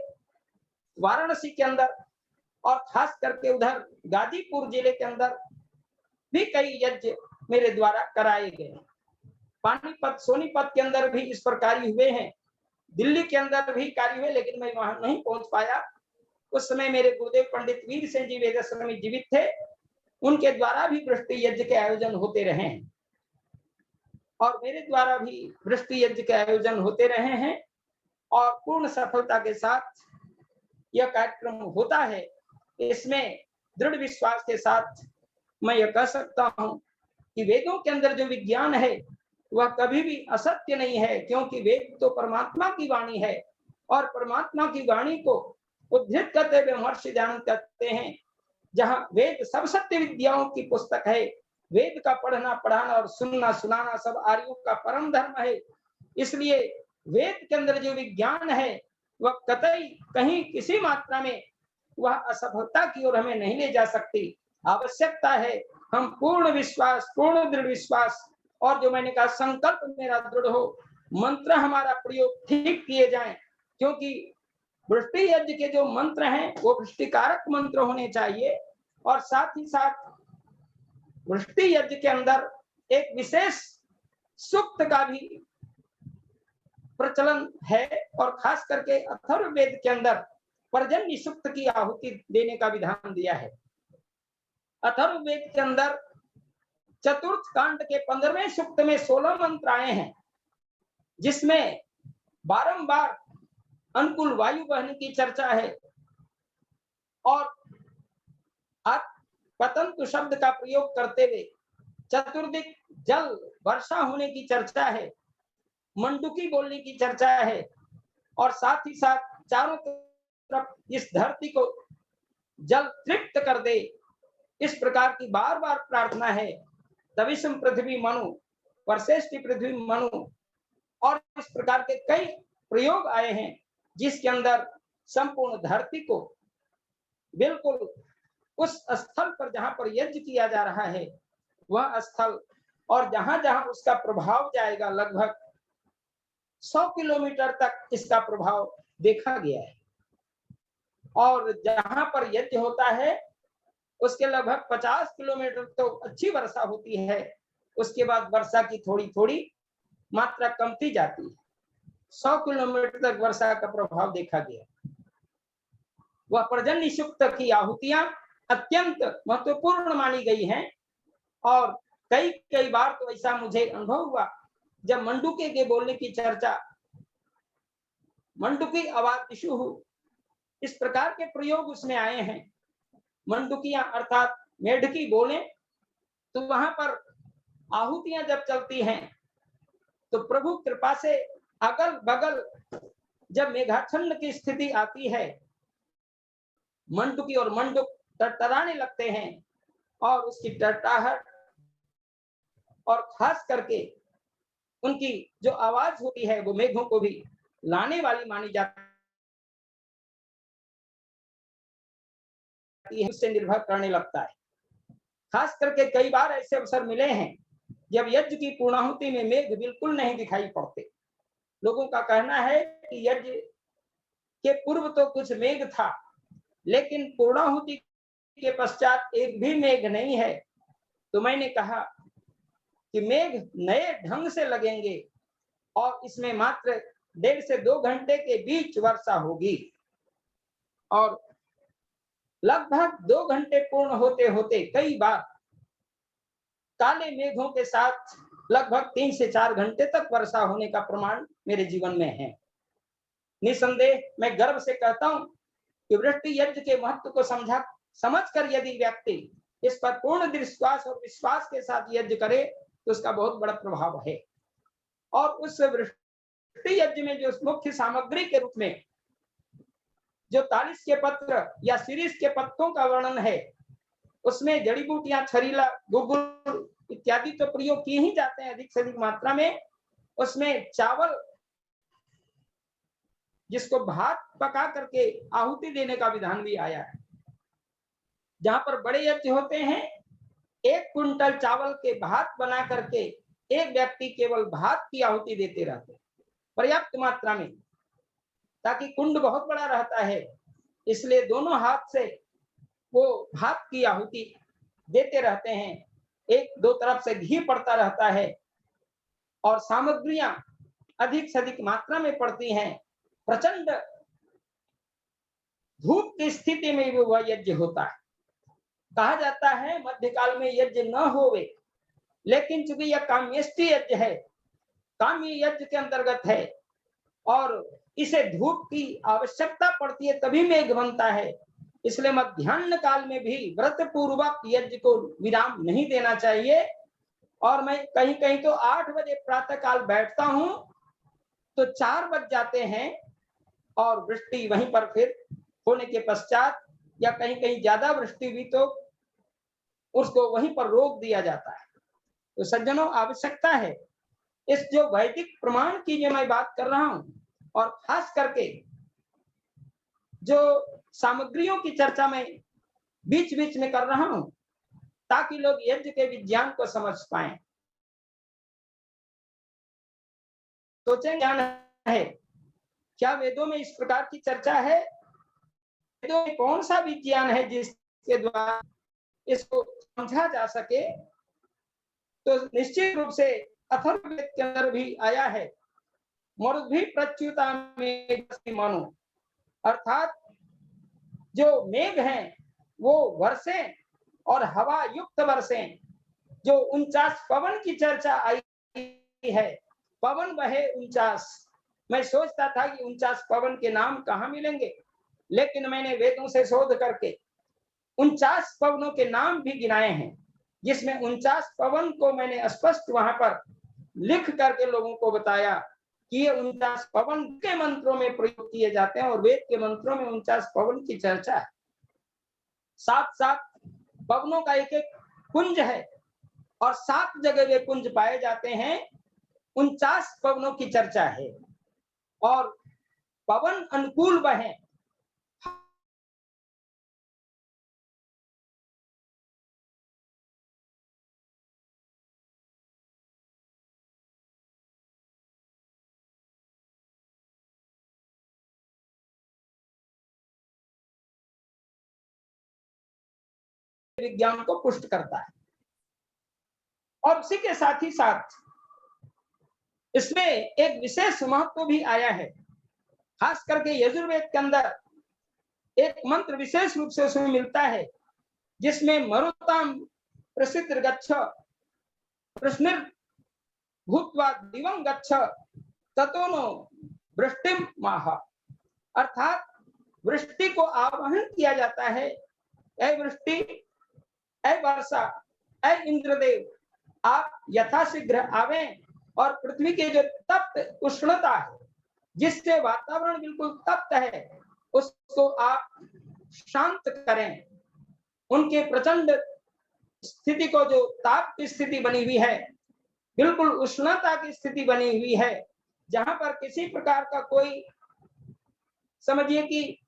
वाराणसी के अंदर और खास करके उधर गाजीपुर जिले के अंदर भी कई यज्ञ मेरे द्वारा कराए गए। पानीपत सोनीपत के अंदर भी इस पर कार्य हुए हैं, दिल्ली के अंदर भी कार्य हुए, लेकिन मैं वहां नहीं पहुंच पाया। उस समय मेरे गुरुदेव पंडित वीर सिंह जी वेदाश्रमी जीवित थे, उनके द्वारा भी वृष्टि यज्ञ के आयोजन होते रहे हैं, और मेरे द्वारा भी वृष्टि यज्ञ के आयोजन होते रहे हैं, और पूर्ण सफलता के साथ यह कार्यक्रम होता है। इसमें दृढ़ विश्वास के साथ मैं यह कह सकता हूं कि वेदों के अंदर जो विज्ञान है वह कभी भी असत्य नहीं है, क्योंकि वेद तो परमात्मा की वाणी है, और परमात्मा की वाणी को उद्धृत करते हुए महर्षि दयानंद कहते हैं, जहां वेद सब सत्य विद्याओं की पुस्तक है, वेद का पढ़ना पढ़ाना और सुनना सुनाना सब आर्यों का परम धर्म है। इसलिए वेद के अंदर जो विज्ञान है वह कतई कहीं किसी मात्रा में वह असफलता की ओर हमें नहीं ले जा सकती। आवश्यकता है हम पूर्ण विश्वास, पूर्ण दृढ़ विश्वास, और जो मैंने कहा संकल्प मेरा दृढ़ हो, मंत्र हमारा प्रयोग ठीक किए जाएं, क्योंकि वृष्टि यज्ञ के जो मंत्र हैं वो वृष्टिकारक मंत्र होने चाहिए, और साथ ही साथ वृष्टि यज्ञ के अंदर एक विशेष सूक्त का भी प्रचलन है, और खास करके अथर्ववेद के अंदर पर्जन्य सूक्त की आहुति देने का विधान दिया है। अथर्ववेद के अंदर चतुर्थ कांड के 15वें सूक्त में 16 मंत्र आए हैं, जिसमें बारंबार अनुकूल वायु बहने की चर्चा है, और पतंतु शब्द का प्रयोग करते हुए चतुर्दिक जल वर्षा होने की चर्चा है, मंडूकी बोलने की चर्चा है, और साथ ही साथ चारों तरफ इस धरती को जल तृप्त कर दे, इस प्रकार की बार बार प्रार्थना है। तविषम पृथ्वी मनु, वर्षेष्टि पृथ्वी मनु, और इस प्रकार के कई प्रयोग आए हैं जिसके अंदर संपूर्ण धरती को बिल्कुल उस स्थल पर जहां पर यज्ञ किया जा रहा है वह स्थल, और जहां जहां उसका प्रभाव जाएगा लगभग 100 किलोमीटर तक इसका प्रभाव देखा गया है। और जहां पर यज्ञ होता है उसके लगभग 50 किलोमीटर तो अच्छी वर्षा होती है, उसके बाद वर्षा की थोड़ी थोड़ी मात्रा कमती जाती है। 100 किलोमीटर तक वर्षा का प्रभाव देखा गया। वह पर्जन्य सूक्त की आहुतियां अत्यंत महत्वपूर्ण मानी गई हैं, और कई कई बार तो ऐसा मुझे अनुभव हुआ जब मंडूके के बोलने की चर्चा, मंडूकी आवाज दिशु, इस प्रकार के प्रयोग उसमें आए हैं। मंडुकियां अर्थात मेढकी बोले तो वहां पर आहुतियां जब चलती हैं तो प्रभु कृपा से अगल बगल जब मेघाच्छन्न की स्थिति आती है, मंडुकी और मंडुक टरटराने लगते हैं, और उसकी टरटाहट और खास करके उनकी जो आवाज होती है वो मेघों को भी लाने वाली मानी जाती है, उससे निर्भर करने लगता है। खास करके कई बार ऐसे अवसर मिले हैं जब यज्ञ की पूर्णाहुति में मेघ बिल्कुल नहीं दिखाई पड़ते। लोगों का कहना है कि यज्ञ के पूर्व तो कुछ मेघ था, लेकिन पूर्णाहुति के पश्चात एक भी मेघ नहीं है। तो मैंने कहा कि मेघ नए ढंग से लगेंगे और इसमें मात्र 1.5 से 2 घंटे के बीच वर्षा होगी, और लगभग 2 घंटे पूर्ण होते होते कई बार काले मेघों के साथ लगभग 3 से 4 घंटे तक वर्षा होने का प्रमाण मेरे जीवन में है। निसंदेह मैं गर्व से कहता हूं कि वृष्टि यज्ञ के महत्व को समझकर यदि व्यक्ति इस पर पूर्ण विश्वास और विश्वास के साथ यज्ञ करे तो उसका बहुत बड़ा प्रभाव है। और उस वृष्टि यज्ञ में जो मुख्य सामग्री के रूप में जो 40 के पत्र या शीरीष के पत्तों का वर्णन है, उसमें जड़ी बूटियां, छरीला, गुग्गुल इत्यादि तो प्रयोग किए ही जाते हैं अधिक से अधिक मात्रा में। उसमें चावल जिसको भात पका करके आहुति देने का विधान भी आया है। जहां पर बड़े यज्ञ होते हैं 1 क्विंटल चावल के भात बना करके एक व्यक्ति केवल भात की आहुति देते रहते हैं पर्याप्त मात्रा में, ताकि कुंड बहुत बड़ा रहता है, इसलिए दोनों हाथ से वो भात की आहुति देते रहते हैं। 1-2 तरफ से घी पड़ता रहता है और सामग्रियां अधिक से अधिक मात्रा में पड़ती हैं। प्रचंड धूप की स्थिति में भी वह यज्ञ होता है। कहा जाता है मध्यकाल में यज्ञ न होवे, लेकिन चूंकि यह काम्यष्टि यज्ञ है, काम्य यज्ञ के अंतर्गत है, और इसे धूप की आवश्यकता पड़ती है तभी मेघ बनता है, इसलिए मध्याह्न काल में भी व्रत पूर्वक यज्ञ को विराम नहीं देना चाहिए। और मैं कहीं कहीं तो 8 बजे प्रातः काल बैठता हूं तो 4 बज जाते हैं, और वृष्टि वहीं पर फिर होने के पश्चात या कहीं कहीं ज्यादा वृष्टि हुई तो उसको वहीं पर रोक दिया जाता है। तो सज्जनों, आवश्यकता है इस जो वैदिक प्रमाण की जो मैं बात कर रहा हूं, और खास करके जो सामग्रियों की चर्चा मैं बीच बीच में कर रहा हूं, ताकि लोग यज्ञ के विज्ञान को समझ पाएं। सोचें क्या है, क्या वेदों में इस प्रकार की चर्चा है? वेदों में कौन सा विज्ञान है जिसके द्वारा इसको समझा जा सके? तो निश्चित रूप से अथर्ववेद के अंदर भी आया है, मरुद्भि प्रच्युता में मानो, अर्थात जो मेघ हैं वो वर्षें और हवा युक्त वर्षें, जो 49 पवन की चर्चा आई है, पवन बहे 49। मैं सोचता था कि 49 पवन के नाम कहाँ मिलेंगे, लेकिन मैंने वेदों से शोध करके 49 पवनों के नाम भी गिनाए हैं। जिसमें 49 पवन को मैंने स्पष्ट वहां पर लिख करके लोगों को बताया कि ये 49 पवन के मंत्रों में प्रयोग किए जाते हैं और वेद के मंत्रों में 49 पवन की चर्चा है। 7 पवनों का एक एक कुंज है और 7 जगह वे कुंज पाए जाते हैं। 49 पवनों की चर्चा है और पवन अनुकूल बहे, विज्ञान को पुष्ट करता है। और उसी के साथ ही साथ इसमें एक विशेष महत्व भी आया है। खास करके यजुर्वेद के अंदर एक मंत्र विशेष रूप से उसमें मिलता है, जिसमें मरुताम प्रसिद्ध गच्छ प्रश्न भूत्वा दिवं गच्छ ततोनो वृष्टिम माह, अर्थात वृष्टि को आवाहन किया जाता है। ऐ वृष्टि, ऐ वर्षा, ऐ इंद्रदेव, आप यथाशीघ्र आवे और पृथ्वी के जो तप्त उष्णता है, जिससे वातावरण बिल्कुल तप्त है, उसको आप शांत करें। उनके प्रचंड स्थिति को, जो ताप की स्थिति बनी हुई है, बिल्कुल उष्णता की स्थिति बनी हुई है, जहां पर किसी प्रकार का कोई, समझिए कि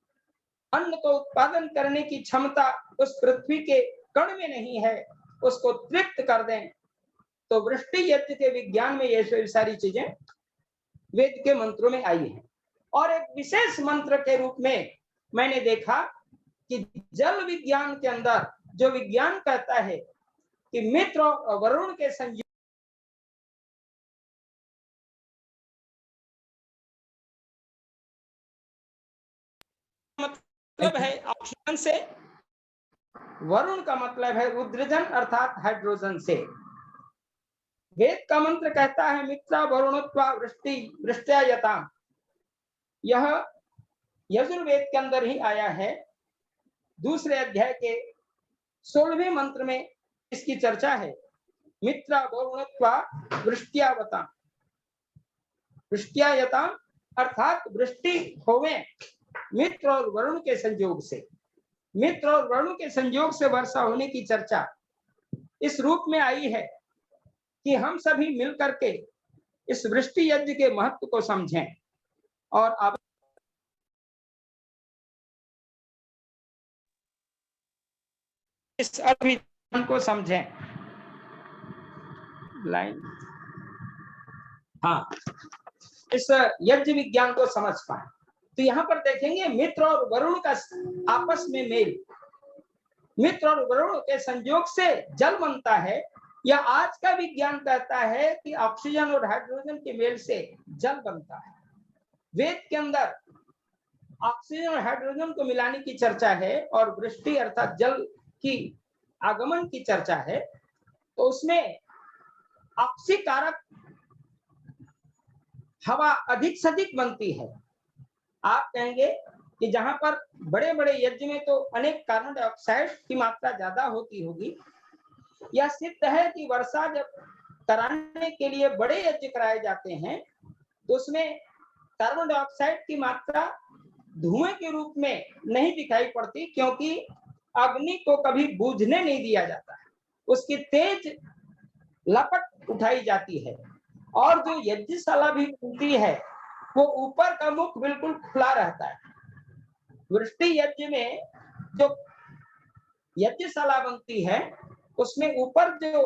अन्न को उत्पादन करने की क्षमता उस पृथ्वी के कण में नहीं है, उसको तृप्त कर दें। तो वृष्टि यज्ञ के विज्ञान में ये सारी चीजें वेद के मंत्रों में आई हैं। और एक विशेष मंत्र के रूप में मैंने देखा कि जल विज्ञान के अंदर जो विज्ञान कहता है कि मित्र और वरुण के संयोग मतलब है ऑक्सीजन से, वरुण का मतलब है रुद्रजन अर्थात हाइड्रोजन से। वेद का मंत्र कहता है मित्रा वरुणत्वा वृष्टि वृष्ट्यायता। यह यजुर्वेद के अंदर ही आया है। दूसरे अध्याय के 16वें मंत्र में इसकी चर्चा है। मित्रा वरुणत्वा वृष्ट्यावता, वृष्ट्यायता अर्थात वृष्टि होवे मित्र और वरुण के संयोग से। मित्र और वरुण के संयोग से वर्षा होने की चर्चा इस रूप में आई है कि हम सभी मिलकर के इस वृष्टि यज्ञ के महत्व को समझें और आप इस अभियान को समझें। लाइन, हाँ, इस यज्ञ विज्ञान को समझ पाए। तो यहाँ पर देखेंगे मित्र और वरुण का आपस में मेल, मित्र और वरुण के संयोग से जल बनता है। या आज का विज्ञान कहता है कि ऑक्सीजन और हाइड्रोजन के मेल से जल बनता है। वेद के अंदर ऑक्सीजन और हाइड्रोजन को मिलाने की चर्चा है और वृष्टि अर्थात जल की आगमन की चर्चा है। तो उसमें ऑक्सीकारक हवा अधिक से अधिक बनती है। आप कहेंगे कि जहां पर बड़े बड़े यज्ञ में तो अनेक कार्बन डाइऑक्साइड की मात्रा ज्यादा होती होगी। यह सिद्ध है कि वर्षा जब कराने के लिए बड़े यज्ञ कराए जाते हैं तो उसमें कार्बन डाइऑक्साइड की मात्रा धुएं के रूप में नहीं दिखाई पड़ती, क्योंकि अग्नि को कभी बूझने नहीं दिया जाता है, उसकी तेज लपट उठाई जाती है। और जो यज्ञशाला भी बनती है वो ऊपर का मुख बिल्कुल खुला रहता है। वृष्टि यज्ञ में जो यज्ञशाला बनती है उसमें ऊपर जो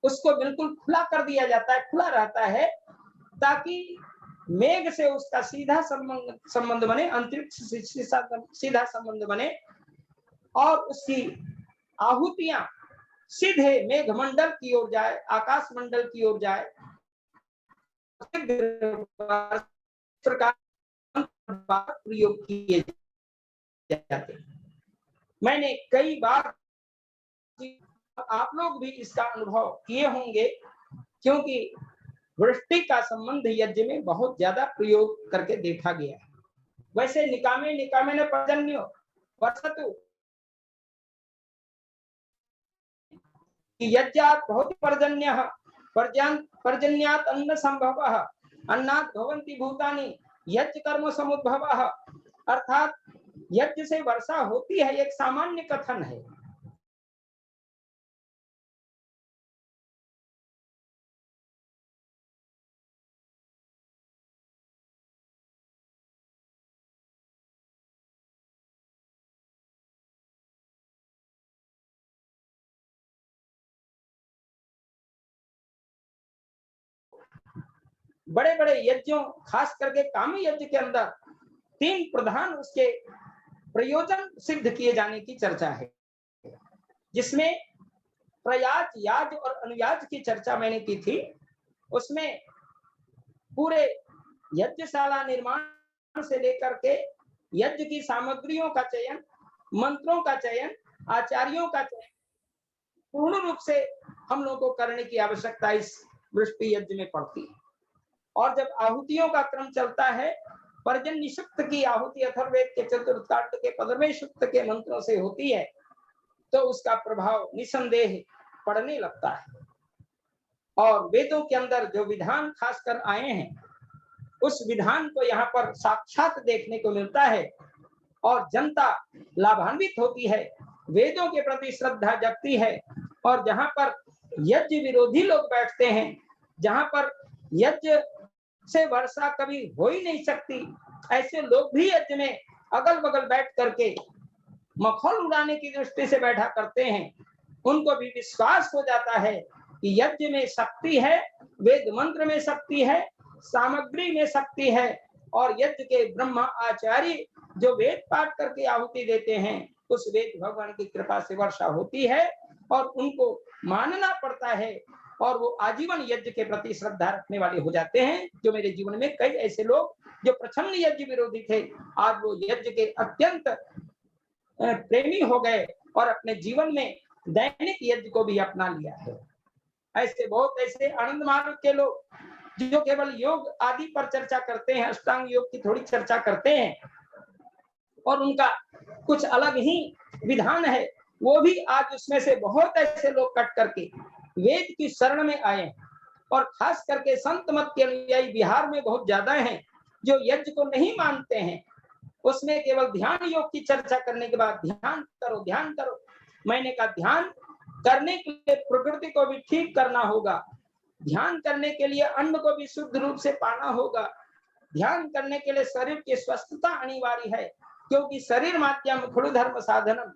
उसको बिल्कुल खुला कर दिया जाता है, खुला रहता है, ताकि मेघ से उसका सीधा संबंध बने, अंतरिक्ष से सीधा संबंध बने और उसकी आहुतियां सीधे मेघमंडल की ओर जाए, आकाश मंडल की ओर जाए। प्रयोग किए जाते हैं। मैंने कई बार, आप लोग भी इसका अनुभव किए होंगे, क्योंकि वृष्टि का संबंध यज्ञ में बहुत ज्यादा प्रयोग करके देखा गया है। वैसे निकामे निकामे न पर्जन्यो वर्षतु, यज्ञात् भवति पर्जन्यः पर्जन्यात् अन्न संभवः अन्नात् भवन्ति भूतानि यज्ञ कर्म समुद्भवः। अर्थात यज्ञ से वर्षा होती है, एक सामान्य कथन है। बड़े बड़े यज्ञों, खास करके काम यज्ञ के अंदर 3 प्रधान उसके प्रयोजन सिद्ध किए जाने की चर्चा है, जिसमें प्रयाज, याज और अनुयाज की चर्चा मैंने की थी। उसमें पूरे यज्ञशाला निर्माण से लेकर के यज्ञ की सामग्रियों का चयन, मंत्रों का चयन, आचार्यों का चयन पूर्ण रूप से हम लोगों को करने की आवश्यकता इस वृष्टि यज्ञ में पड़ती है। और जब आहुतियों का क्रम चलता है, पर्जन्य सूक्त की आहुति अथर्ववेद के चतुर्थ कांड के 15वें सूक्त के मंत्रों से होती है, तो उसका प्रभाव निसंदेह पड़ने लगता है। और वेदों के अंदर जो विधान खासकर आए हैं, उस विधान को यहाँ पर साक्षात देखने को मिलता है और जनता लाभान्वित होती है, वेदों के प्रति श्रद्धा जगती है। और जहां पर यज्ञ विरोधी लोग बैठते हैं, जहां पर यज्ञ से वर्षा कभी हो ही नहीं सकती, ऐसे लोग भी यज्ञ में अगल बगल बैठ करके मखौल उड़ाने की दृष्टि से बैठा करते हैं। उनको भी विश्वास हो जाता है कि यज्ञ में शक्ति है, वेद मंत्र में शक्ति है, सामग्री में शक्ति है। और यज्ञ के ब्रह्मा आचार्य जो वेद पाठ करके आहुति देते हैं, उस वेद भगवान की कृपा से वर्षा होती है और उनको मानना पड़ता है। और वो आजीवन यज्ञ के प्रति श्रद्धा रखने वाले हो जाते हैं। जो मेरे जीवन में कई ऐसे लोग जो प्रछन्न यज्ञ विरोधी थे, आज वो यज्ञ के अत्यंत प्रेमी हो गए और अपने जीवन में दैनिक यज्ञ को भी अपना लिया है। ऐसे बहुत ऐसे आनंद मार्ग के लोग जो केवल योग आदि पर चर्चा करते हैं, अष्टांग योग की थोड़ी चर्चा करते हैं और उनका कुछ अलग ही विधान है, वो भी आज उसमें से बहुत ऐसे लोग कट करके वेद की शरण में आए। और खास करके संत मत के अनुयायी बिहार में बहुत ज्यादा हैं, जो यज्ञ को नहीं मानते हैं। उसमें केवल ध्यान योग की चर्चा करने के बाद ध्यान करो, ध्यान करो। मैंने कहा ध्यान करने के लिए प्रकृति को भी ठीक करना होगा, ध्यान करने के लिए अन्न को भी शुद्ध रूप से पाना होगा, ध्यान करने के लिए शरीर की स्वस्थता अनिवार्य है, क्योंकि शरीर माध्यम खलु धर्म साधनम।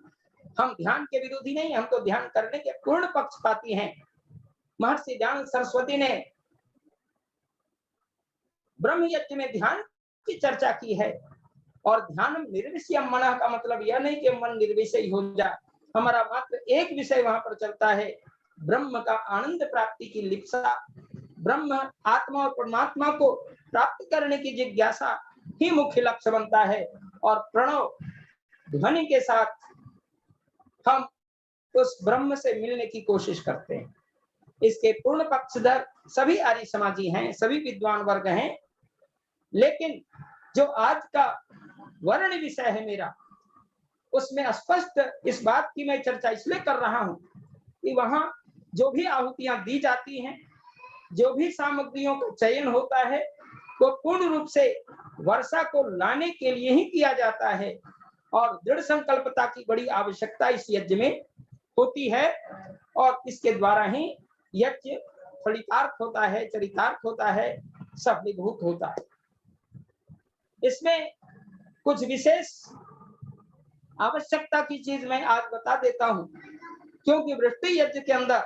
हम ध्यान के विरोधी नहीं, हम तो ध्यान करने के पूर्ण पक्षपाती हैं। महर्षि दयानंद सरस्वती ने ब्रह्म यज्ञ में ध्यान की चर्चा की है। और ध्यान निर्विषय मन का मतलब यह नहीं कि मन निर्विषय हो जाए, हमारा मात्र एक विषय वहां पर चलता है, ब्रह्म का आनंद प्राप्ति की लिप्सा, ब्रह्म आत्मा और परमात्मा को प्राप्त करने की जिज्ञासा ही मुख्य लक्ष्य बनता है। और प्रणव ध्वनि के साथ हम उस ब्रह्म से मिलने की कोशिश करते हैं। इसके पूर्ण पक्षधर सभी आर्य समाजी हैं, सभी विद्वान वर्ग हैं। लेकिन जो आज का वर्ण विषय है मेरा, उसमें स्पष्ट इस बात की मैं चर्चा इसलिए कर रहा हूं कि वहां जो भी आहुतियां दी जाती हैं, जो भी सामग्रियों का चयन होता है, वो पूर्ण रूप से वर्षा को लाने के लिए ही किया जाता है। और दृढ़ संकल्पता की बड़ी आवश्यकता इस यज्ञ में होती है और इसके द्वारा ही यज्ञ फलितार्थ होता है, चरितार्थ होता है, सफलीभूत होता है। इसमें कुछ विशेष आवश्यकता की चीज मैं आज बता देता हूं, क्योंकि वृष्टि यज्ञ के अंदर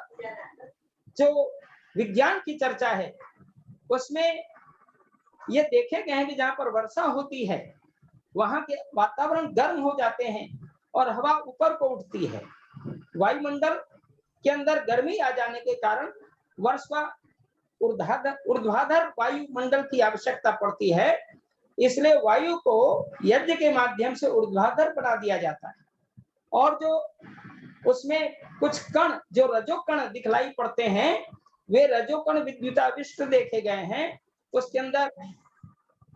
जो विज्ञान की चर्चा है, उसमें ये देखे गए हैं कि जहां पर वर्षा होती है वहां के वातावरण गर्म हो जाते हैं और हवा ऊपर को उठती है। वायुमंडल के अंदर गर्मी आ जाने के कारण वर्षा ऊर्ध्वाधर वायुमंडल की आवश्यकता पड़ती है। इसलिए वायु को यज्ञ के माध्यम से ऊर्ध्वाधर बना दिया जाता है। और जो उसमें कुछ कण जो रजोकण दिखलाई पड़ते हैं, वे रजोकण विद्युताविष्ट देखे गए हैं। उसके अंदर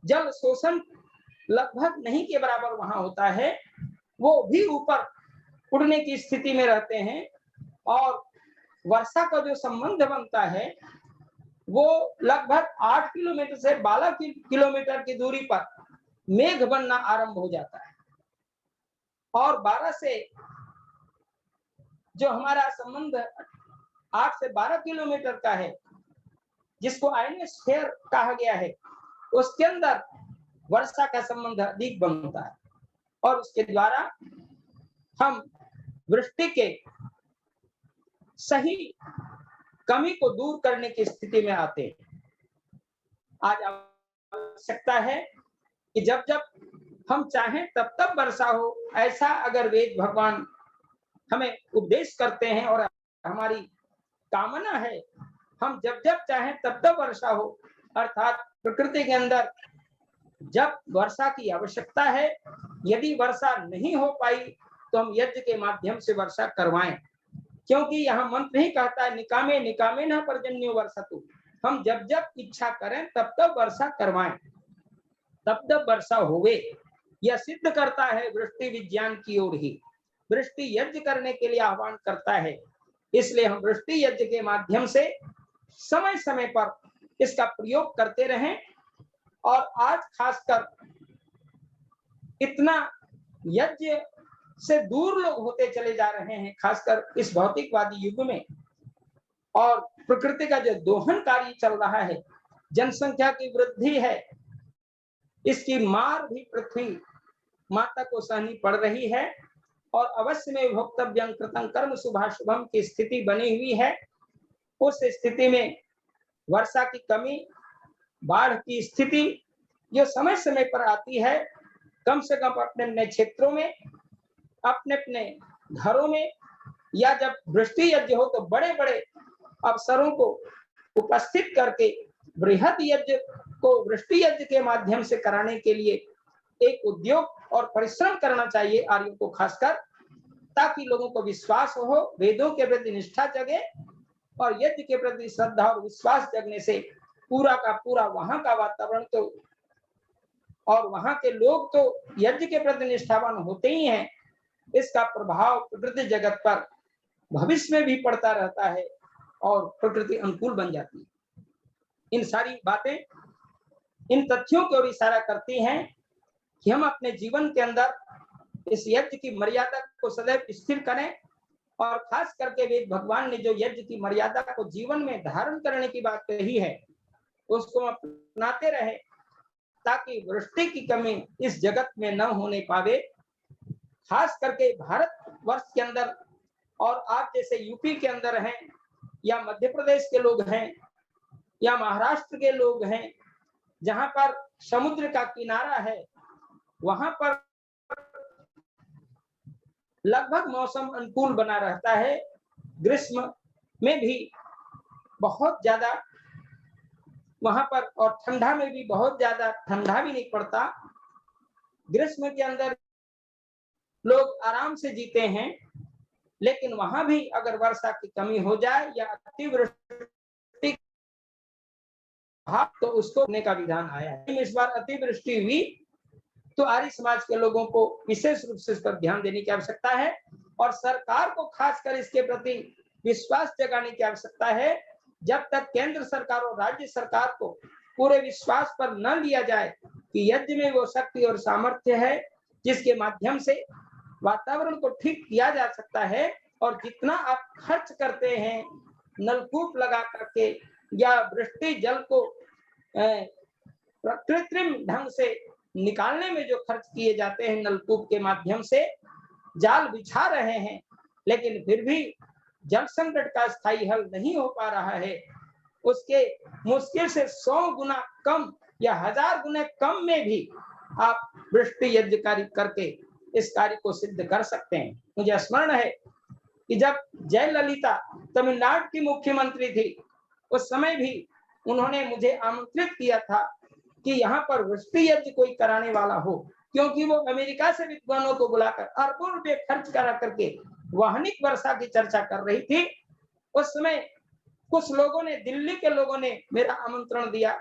जल शोषण लगभग नहीं के बराबर वहां होता है, वो भी ऊपर उड़ने की स्थिति में रहते हैं। और वर्षा का जो संबंध बनता है वो लगभग 8 किलोमीटर से 12 किलोमीटर की दूरी पर मेघ बनना आरंभ हो जाता है, और 12 से जो हमारा संबंध 8 से 12 किलोमीटर का है, जिसको आयनोस्फीयर कहा गया है, उसके अंदर वर्षा का संबंध अधिक बनता है, और उसके द्वारा हम वृष्टि के सही कमी को दूर करने की स्थिति में आते हैं। आज आवश्यकता है कि जब जब हम चाहें तब तब वर्षा हो, ऐसा अगर वेद भगवान हमें उपदेश करते हैं और हमारी कामना है, हम जब जब चाहें तब तब वर्षा हो, अर्थात प्रकृति के अंदर जब वर्षा की आवश्यकता है, यदि वर्षा नहीं हो पाई तो हम यज्ञ के माध्यम से वर्षा करवाएं, क्योंकि यहाँ मंत्र ही कहता है निकामे निकामे न पर्जन्यो वर्षतु, हम जब जब इच्छा करें तब तब वर्षा करवाएं, तब तब वर्षा होवे। यह सिद्ध करता है वृष्टि विज्ञान की ओर ही, वृष्टि यज्ञ करने के लिए आह्वान करता है। इसलिए हम वृष्टि यज्ञ के माध्यम से समय समय पर इसका प्रयोग करते रहें। और आज खासकर इतना यज्ञ से दूर लोग होते चले जा रहे हैं, खासकर इस भौतिकवादी युग में, और प्रकृति का जो दोहन कार्य चल रहा है, जनसंख्या की वृद्धि है, इसकी मार भी पृथ्वी माता को सहनी पड़ रही है, और अवश्य में भोक्तव्यं कृतं कर्म शुभाशुभम की स्थिति बनी हुई है। उस स्थिति में वर्षा की कमी, बाढ़ की स्थिति जो समय समय पर आती है, कम से कम अपने अपने क्षेत्रों में, अपने अपने घरों में, या जब वृष्टि यज्ञ हो तो बड़े बड़े अवसरों को उपस्थित करके बृहद यज्ञ को वृष्टि यज्ञ के माध्यम से कराने के लिए एक उद्योग और परिश्रम करना चाहिए आर्यों को खासकर, ताकि लोगों को विश्वास हो, वेदों के प्रति निष्ठा जगे, और यज्ञ के प्रति श्रद्धा और विश्वास जगने से पूरा का पूरा वहां का वातावरण तो और वहां के लोग तो यज्ञ के प्रति निष्ठावान होते ही हैं, इसका प्रभाव प्रकृति जगत पर भविष्य में भी पड़ता रहता है और प्रकृति अनुकूल बन जाती है। इन सारी बातें इन तथ्यों की ओर इशारा करती हैं कि हम अपने जीवन के अंदर इस यज्ञ की मर्यादा को सदैव स्थिर करें, और खास करके वेद भगवान ने जो यज्ञ की मर्यादा को जीवन में धारण करने की बात कही है, उसको हम अपनाते रहे, ताकि वृष्टि की कमी इस जगत में न होने पावे। खास करके भारत वर्ष के अंदर, और आप जैसे यूपी के अंदर हैं, या मध्य प्रदेश के लोग हैं, या महाराष्ट्र के लोग हैं, जहां पर समुद्र का किनारा है, वहां पर लगभग मौसम अनुकूल बना रहता है। ग्रीष्म में भी बहुत ज्यादा वहां पर, और ठंडा में भी बहुत ज्यादा ठंडा भी नहीं पड़ता। ग्रीष्म के अंदर लोग आराम से जीते हैं, लेकिन वहां भी अगर वर्षा की कमी हो जाए या अतिवृष्टि तो उसको होने का विधान आया है। इस बार अतिवृष्टि हुई तो आर्य समाज के लोगों को विशेष रूप से इस पर ध्यान देने की आवश्यकता है, और सरकार को खासकर इसके प्रति विश्वास जगाने की आवश्यकता है। जब तक केंद्र सरकार और राज्य सरकार को पूरे विश्वास पर न लिया जाए कि यज्ञ में वो शक्ति और सामर्थ्य है जिसके माध्यम से वातावरण को ठीक किया जा सकता है, और जितना आप खर्च करते हैं नलकूप लगा करके या वृष्टि जल को कृत्रिम ढंग से निकालने में जो खर्च किए जाते हैं नलकूप के माध्यम से, जाल बिछा रहे हैं, लेकिन फिर भी जल संकट का स्थायी हल नहीं हो पा रहा है। उसके मुश्किल से 100 गुना कम या 1000 गुना कम में भी आप वृष्टि यज्ञ कार्य करके इस कार्य को सिद्ध कर सकते हैं। मुझे स्मरण है कि जब जयललिता तमिलनाडु की मुख्यमंत्री थी, उस समय भी उन्होंने मुझे आमंत्रित किया था कि यहाँ पर वृष्टि यज्ञ कोई कराने वाला हो, क्योंकि वो अमेरिका से विद्वानों को बुलाकर अरबों रुपए खर्च करा करके वाहनिक वर्षा की चर्चा कर रही थी। उस समय कुछ लोगों ने, दिल्ली के लोगों ने मेरा आमंत्रण दिया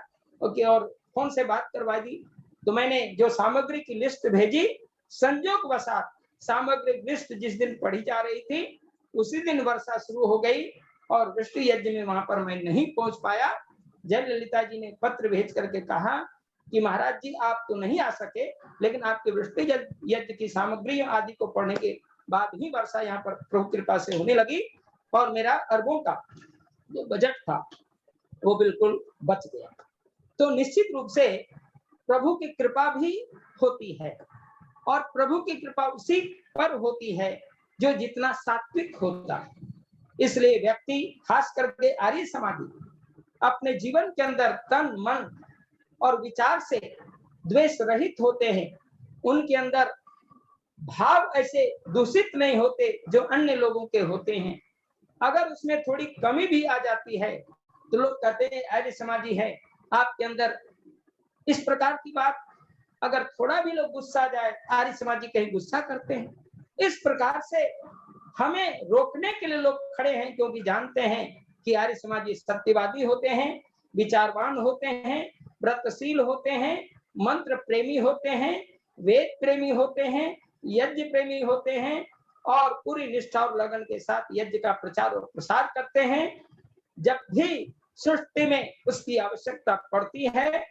और फोन से बात करवा दी, तो मैंने जो सामग्री की लिस्ट भेजी, संयोगवशात सामग्री लिस्ट जिस दिन पढ़ी जा रही थी उसी दिन वर्षा शुरू हो गई, और वृष्टि यज्ञ में वहां पर मैं नहीं पहुंच पाया। जयललिता जी ने पत्र भेज करके कहा कि महाराज जी आप तो नहीं आ सके, लेकिन आपके वृष्टि यज्ञ की सामग्री आदि को पढ़ने के बाद ही वर्षा यहाँ पर प्रभु कृपा से होने लगी और मेरा अरबों का जो बजट था वो बिल्कुल बच गया। तो निश्चित रूप से प्रभु की कृपा भी होती है और प्रभु की कृपा उसी पर होती है जो जितना सात्विक होता है। इसलिए व्यक्ति खास करके आर्य समाजी अपने जीवन के अंदर तन मन और विचार से द्वेष रहित होते हैं। उनके अंदर भाव ऐसे दूषित नहीं होते जो अन्य लोगों के होते हैं। अगर उसमें थोड़ी कमी भी आ जाती है तो लोग कहते हैं आर्य समाजी है, आपके अंदर इस प्रकार की बात। अगर थोड़ा भी लोग गुस्सा जाए, आर्य समाजी कहीं गुस्सा करते हैं। इस प्रकार से हमें रोकने के लिए लोग खड़े हैं, क्योंकि जानते हैं कि आर्य समाजी सत्यवादी होते हैं, विचारवान होते हैं, व्रतशील होते हैं, मंत्र प्रेमी होते हैं, वेद प्रेमी होते हैं, यज्ञ प्रेमी होते हैं और पूरी निष्ठा और लगन के साथ यज्ञ का प्रचार और प्रसार करते हैं। जब भी सृष्टि में उसकी आवश्यकता पड़ती है,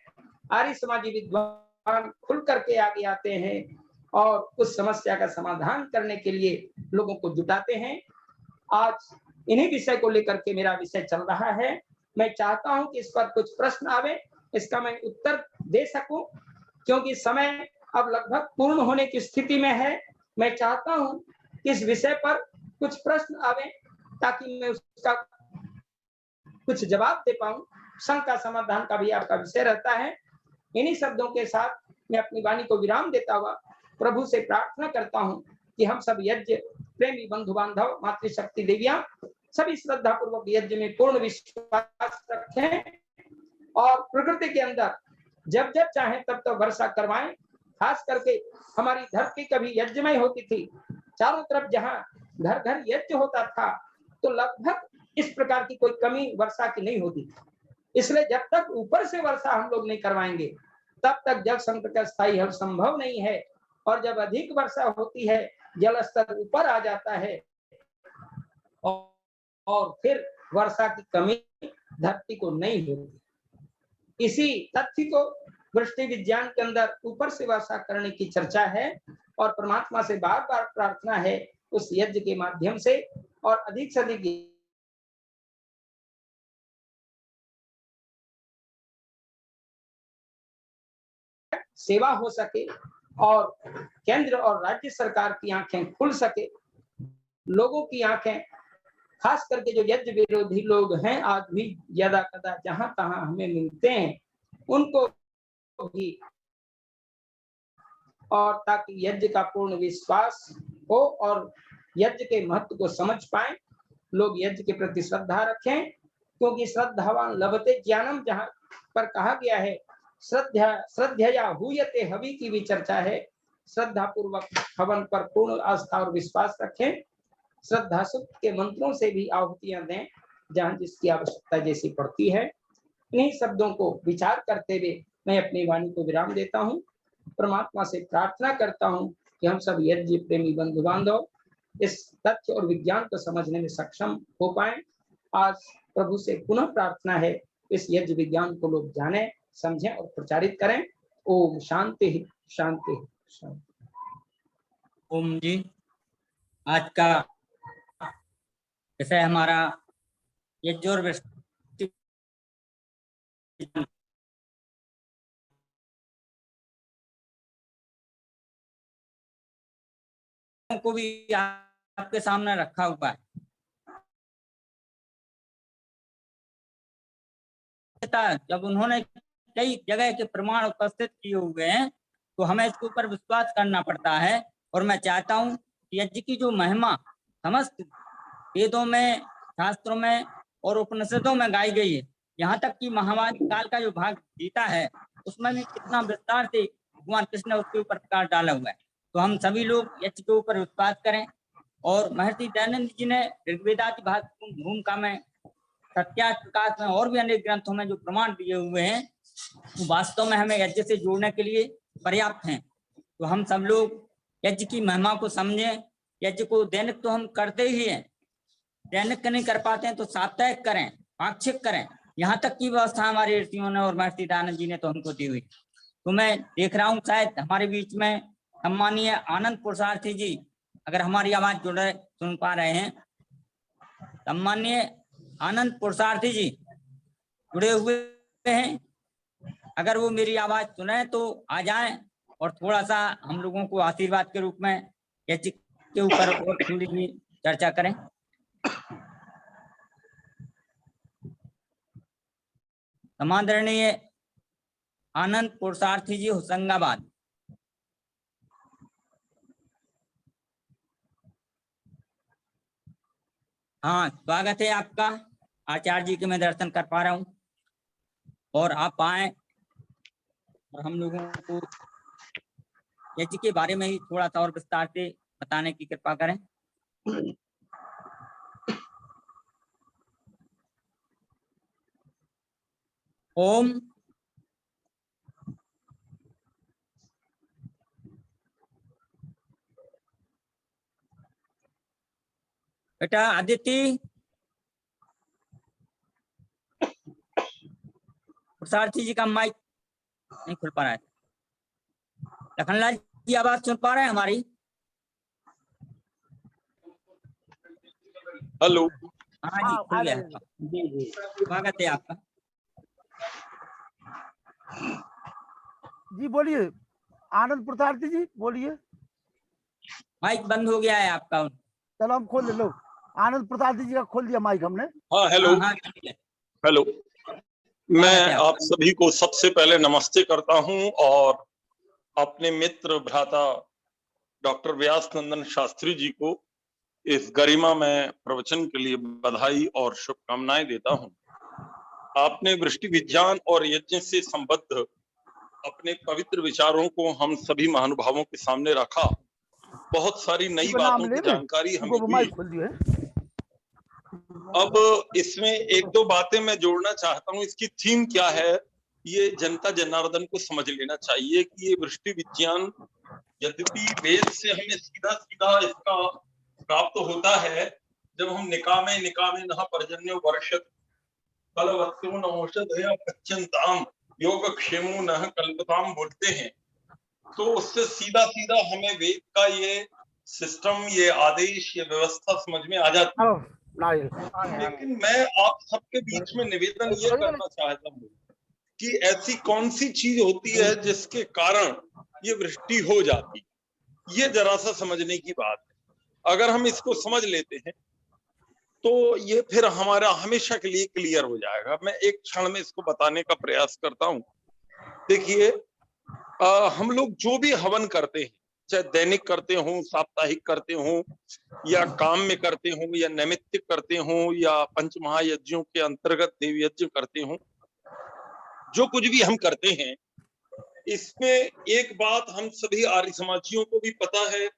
आर्य समाजी विद्वान खुल करके आगे आते हैं और उस समस्या का समाधान करने के लिए लोगों को जुटाते हैं। आज इन्हीं विषय को लेकर के मेरा विषय चल रहा है। मैं चाहता हूं कि इस पर कुछ प्रश्न आवे, इसका मैं उत्तर दे सकूं, क्योंकि समय अब लगभग पूर्ण होने की स्थिति में है। मैं चाहता हूं कि इस विषय पर कुछ प्रश्न आवे ताकि मैं उसका कुछ जवाब दे पाऊं। शंका समाधान का भी आपका विषय रहता है। इन्हीं शब्दों के साथ मैं अपनी वाणी को विराम देता हुआ प्रभु से प्रार्थना करता हूं कि हम सब यज्ञ प्रेमी बंधु बांधव मातृशक्ति देवियां सभी श्रद्धा पूर्वक यज्ञ में पूर्ण विश्वास रखें और प्रकृति के अंदर जब जब चाहे तब तक वर्षा करवाएं। खास करके हमारी धरती कभी यज्ञमय होती थी, चारों तरफ जहां घर घर यज्ञ होता था, तो लगभग इस प्रकार की कोई कमी वर्षा की नहीं होती थी। इसलिए जब तक ऊपर से वर्षा हम लोग नहीं करवाएंगे तब तक जल संकट का स्थायी हल संभव नहीं है। और जब अधिक वर्षा होती है, जल स्तर ऊपर आ जाता है और फिर वर्षा की कमी धरती को नहीं होती। इसी तथ्य को वृष्टि विज्ञान के अंदर ऊपर से वर्षा करने की चर्चा है और परमात्मा से बार बार प्रार्थना है उस यज्ञ के माध्यम से और अधिक से अधिक सेवा हो सके और केंद्र और राज्य सरकार की आंखें खुल सके, लोगों की आंखें, खास करके जो यज्ञ विरोधी लोग हैं आज भी यदा कदा जहां तहां हमें मिलते हैं, उनको भी, और ताकि यज्ञ का पूर्ण विश्वास हो और यज्ञ के महत्व को समझ पाए, लोग यज्ञ के प्रति श्रद्धा रखें। क्योंकि श्रद्धावान लभते ज्ञानम जहां पर कहा गया है, श्रद्धया हूयते हवि की भी चर्चा है। श्रद्धा पूर्वक हवन पर पूर्ण आस्था और विश्वास रखें। श्रद्धा सुक्त के मंत्रों से भी आहुतियां दें जहां जिसकी आवश्यकता जैसी पड़ती है। इन्हीं शब्दों को विचार करते हुए मैं अपनी वाणी को विराम देता हूं। परमात्मा से प्रार्थना करता हूं कि हम सब यज्ञ प्रेमी बंधु बांधव इस तथ्य और विज्ञान को समझने में सक्षम हो पाए। आज प्रभु से पुनः प्रार्थना है इस यज्ञ विज्ञान को लोग जाने, समझें और प्रचारित करें। ओम शांति शांति शांति। ओम जी, आज का विषय हमारा यज्ञ और वृष्टि को भी आपके सामने रखा हुआ है। जब उन्होंने कई जगह के प्रमाण उपस्थित किए हुए हैं तो हमें इसके ऊपर विश्वास करना पड़ता है। और मैं चाहता हूँ कि यज्ञ की जो महिमा समस्त वेदों में, शास्त्रों में और उपनिषदों में गाई गई है, यहाँ तक कि महाभारत काल का जो भाग गीता है उसमें भी कितना विस्तार से भगवान कृष्ण ने उसके ऊपर प्रकाश डाला हुआ है। तो हम सभी लोग यज्ञ के ऊपर विश्वास करें। और महर्षि दयानंद जी ने ऋग्वेदादि भूमिका में, सत्यार्थ प्रकाश में और भी अनेक ग्रंथों में जो प्रमाण दिए हुए हैं वो वास्तव में हमें यज्ञ से जोड़ने के लिए पर्याप्त हैं। तो हम सब लोग यज्ञ की महिमा को समझें। यज्ञ को दैनिक तो हम करते ही हैं, दैनिक नहीं कर पाते हैं तो साप्ताहिक करें, पाक्षिक करें। यहाँ तक की व्यवस्था हमारे ऋषियों ने और महर्षि दयानंद जी ने तो हमको दी हुई। तो मैं देख रहा हूँ शायद हमारे बीच में सम्मानीय आनंद पुरुषार्थी जी अगर हमारी आवाज सुन पा रहे हैं, सम्मानीय आनंद पुरुषार्थी जी जुड़े हुए हैं, अगर वो मेरी आवाज सुने तो आ जाएं और थोड़ा सा हम लोगों को आशीर्वाद के रूप में यज्ञ के ऊपर और थोड़ी सी चर्चा करें। समादरणीय आनंद पुरुषार्थी जी होशंगाबाद। हाँ, स्वागत है आपका। आचार्य जी के मैं दर्शन कर पा रहा हूँ और आप आए और हम लोगों को यज्ञ के बारे में ही थोड़ा सा और विस्तार से बताने की कृपा करें। ओम बेटा आदित्य पुरुषार्थी जी का माइक नहीं खुल पा रहा है। लखनलाल जी आवाज सुन पा रहे हैं हमारी? हेलो। हाँ जी, खुल गया है। जी स्वागत है आपका। जी बोलिए आनंद पुरुषार्थी जी, बोलिए। माइक बंद हो गया है आपका। चलो हम खोल ले लो। आनंद पुरुषार्थी जी का खोल दिया माइक हमने। हाँ हेलो। हाँ, ठीक है। हेलो। मैं आप सभी को सबसे पहले नमस्ते करता हूं और अपने मित्र भ्राता डॉक्टर व्यास नंदन शास्त्री जी को इस गरिमा में प्रवचन के लिए बधाई और शुभकामनाएं देता हूं। आपने वृष्टि विज्ञान और यज्ञ से संबद्ध अपने पवित्र विचारों को हम सभी महानुभावों के सामने रखा। बहुत सारी नई बातों की जानकारी हमें हुई। खोल दिया। अब इसमें एक दो बातें मैं जोड़ना चाहता हूँ। इसकी थीम क्या है ये जनता जनार्दन को समझ लेना चाहिए कि ये वृष्टि विज्ञान यद्यपि वेद से हमें सीधा सीधा इसका प्राप्त होता है। जब हम निकामे निकामे नः पर्जन्यो वर्षत कलवत्सो न औषधया पच्यन्ताम योग क्षेमो नः कल्पताम बोलते हैं, तो उससे सीधा सीधा हमें वेद का ये सिस्टम, ये आदेश, ये व्यवस्था समझ में आ जाती है। लेकिन मैं आप सबके बीच में निवेदन ये करना चाहता हूँ कि ऐसी कौन सी चीज होती है जिसके कारण ये वृष्टि हो जाती, ये जरा सा समझने की बात है। अगर हम इसको समझ लेते हैं तो ये फिर हमारा हमेशा के लिए क्लियर हो जाएगा। मैं एक क्षण में इसको बताने का प्रयास करता हूँ। देखिए, हम लोग जो भी हवन करते हैं, चाहे दैनिक करते हो, साप्ताहिक करते हो, या काम में करते हो, या नैमित्तिक करते हो, या पंच महायज्ञों के अंतर्गत देव यज्ञ करते हो, जो कुछ भी हम करते हैं, इसमें एक बात हम सभी आर्य समाजियों को भी पता है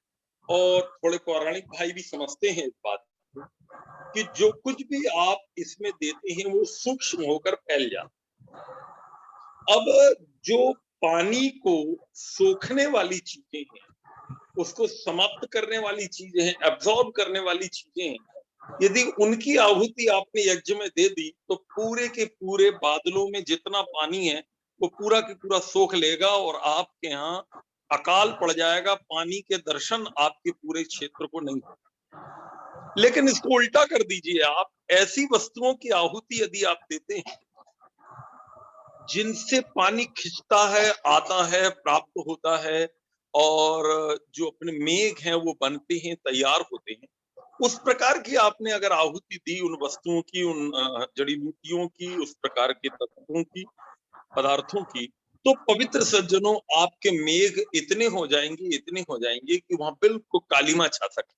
और थोड़े पौराणिक भाई भी समझते हैं इस बात कि जो कुछ भी आप इसमें देते हैं वो सूक्ष्म होकर फैल जाता। अब जो पानी को सोखने वाली चीजें हैं, उसको समाप्त करने वाली चीजें हैं, एब्जॉर्ब करने वाली चीजें हैं, यदि उनकी आहुति आपने यज्ञ में दे दी तो पूरे के पूरे बादलों में जितना पानी है वो पूरा के पूरा सोख लेगा और आपके यहाँ अकाल पड़ जाएगा। पानी के दर्शन आपके पूरे क्षेत्र को नहीं होगा। लेकिन इसको उल्टा कर दीजिए, आप ऐसी वस्तुओं की आहुति यदि आप देते हैं जिनसे पानी खिंचता है, आता है, प्राप्त होता है, और जो अपने मेघ हैं वो बनते हैं, तैयार होते हैं, उस प्रकार की आपने अगर आहुति दी उन वस्तुओं की, उन जड़ी बूटियों की, उस प्रकार के तत्वों की, पदार्थों की, तो पवित्र सज्जनों आपके मेघ इतने हो जाएंगे कि वहां बिल्कुल कालीमा छा सके।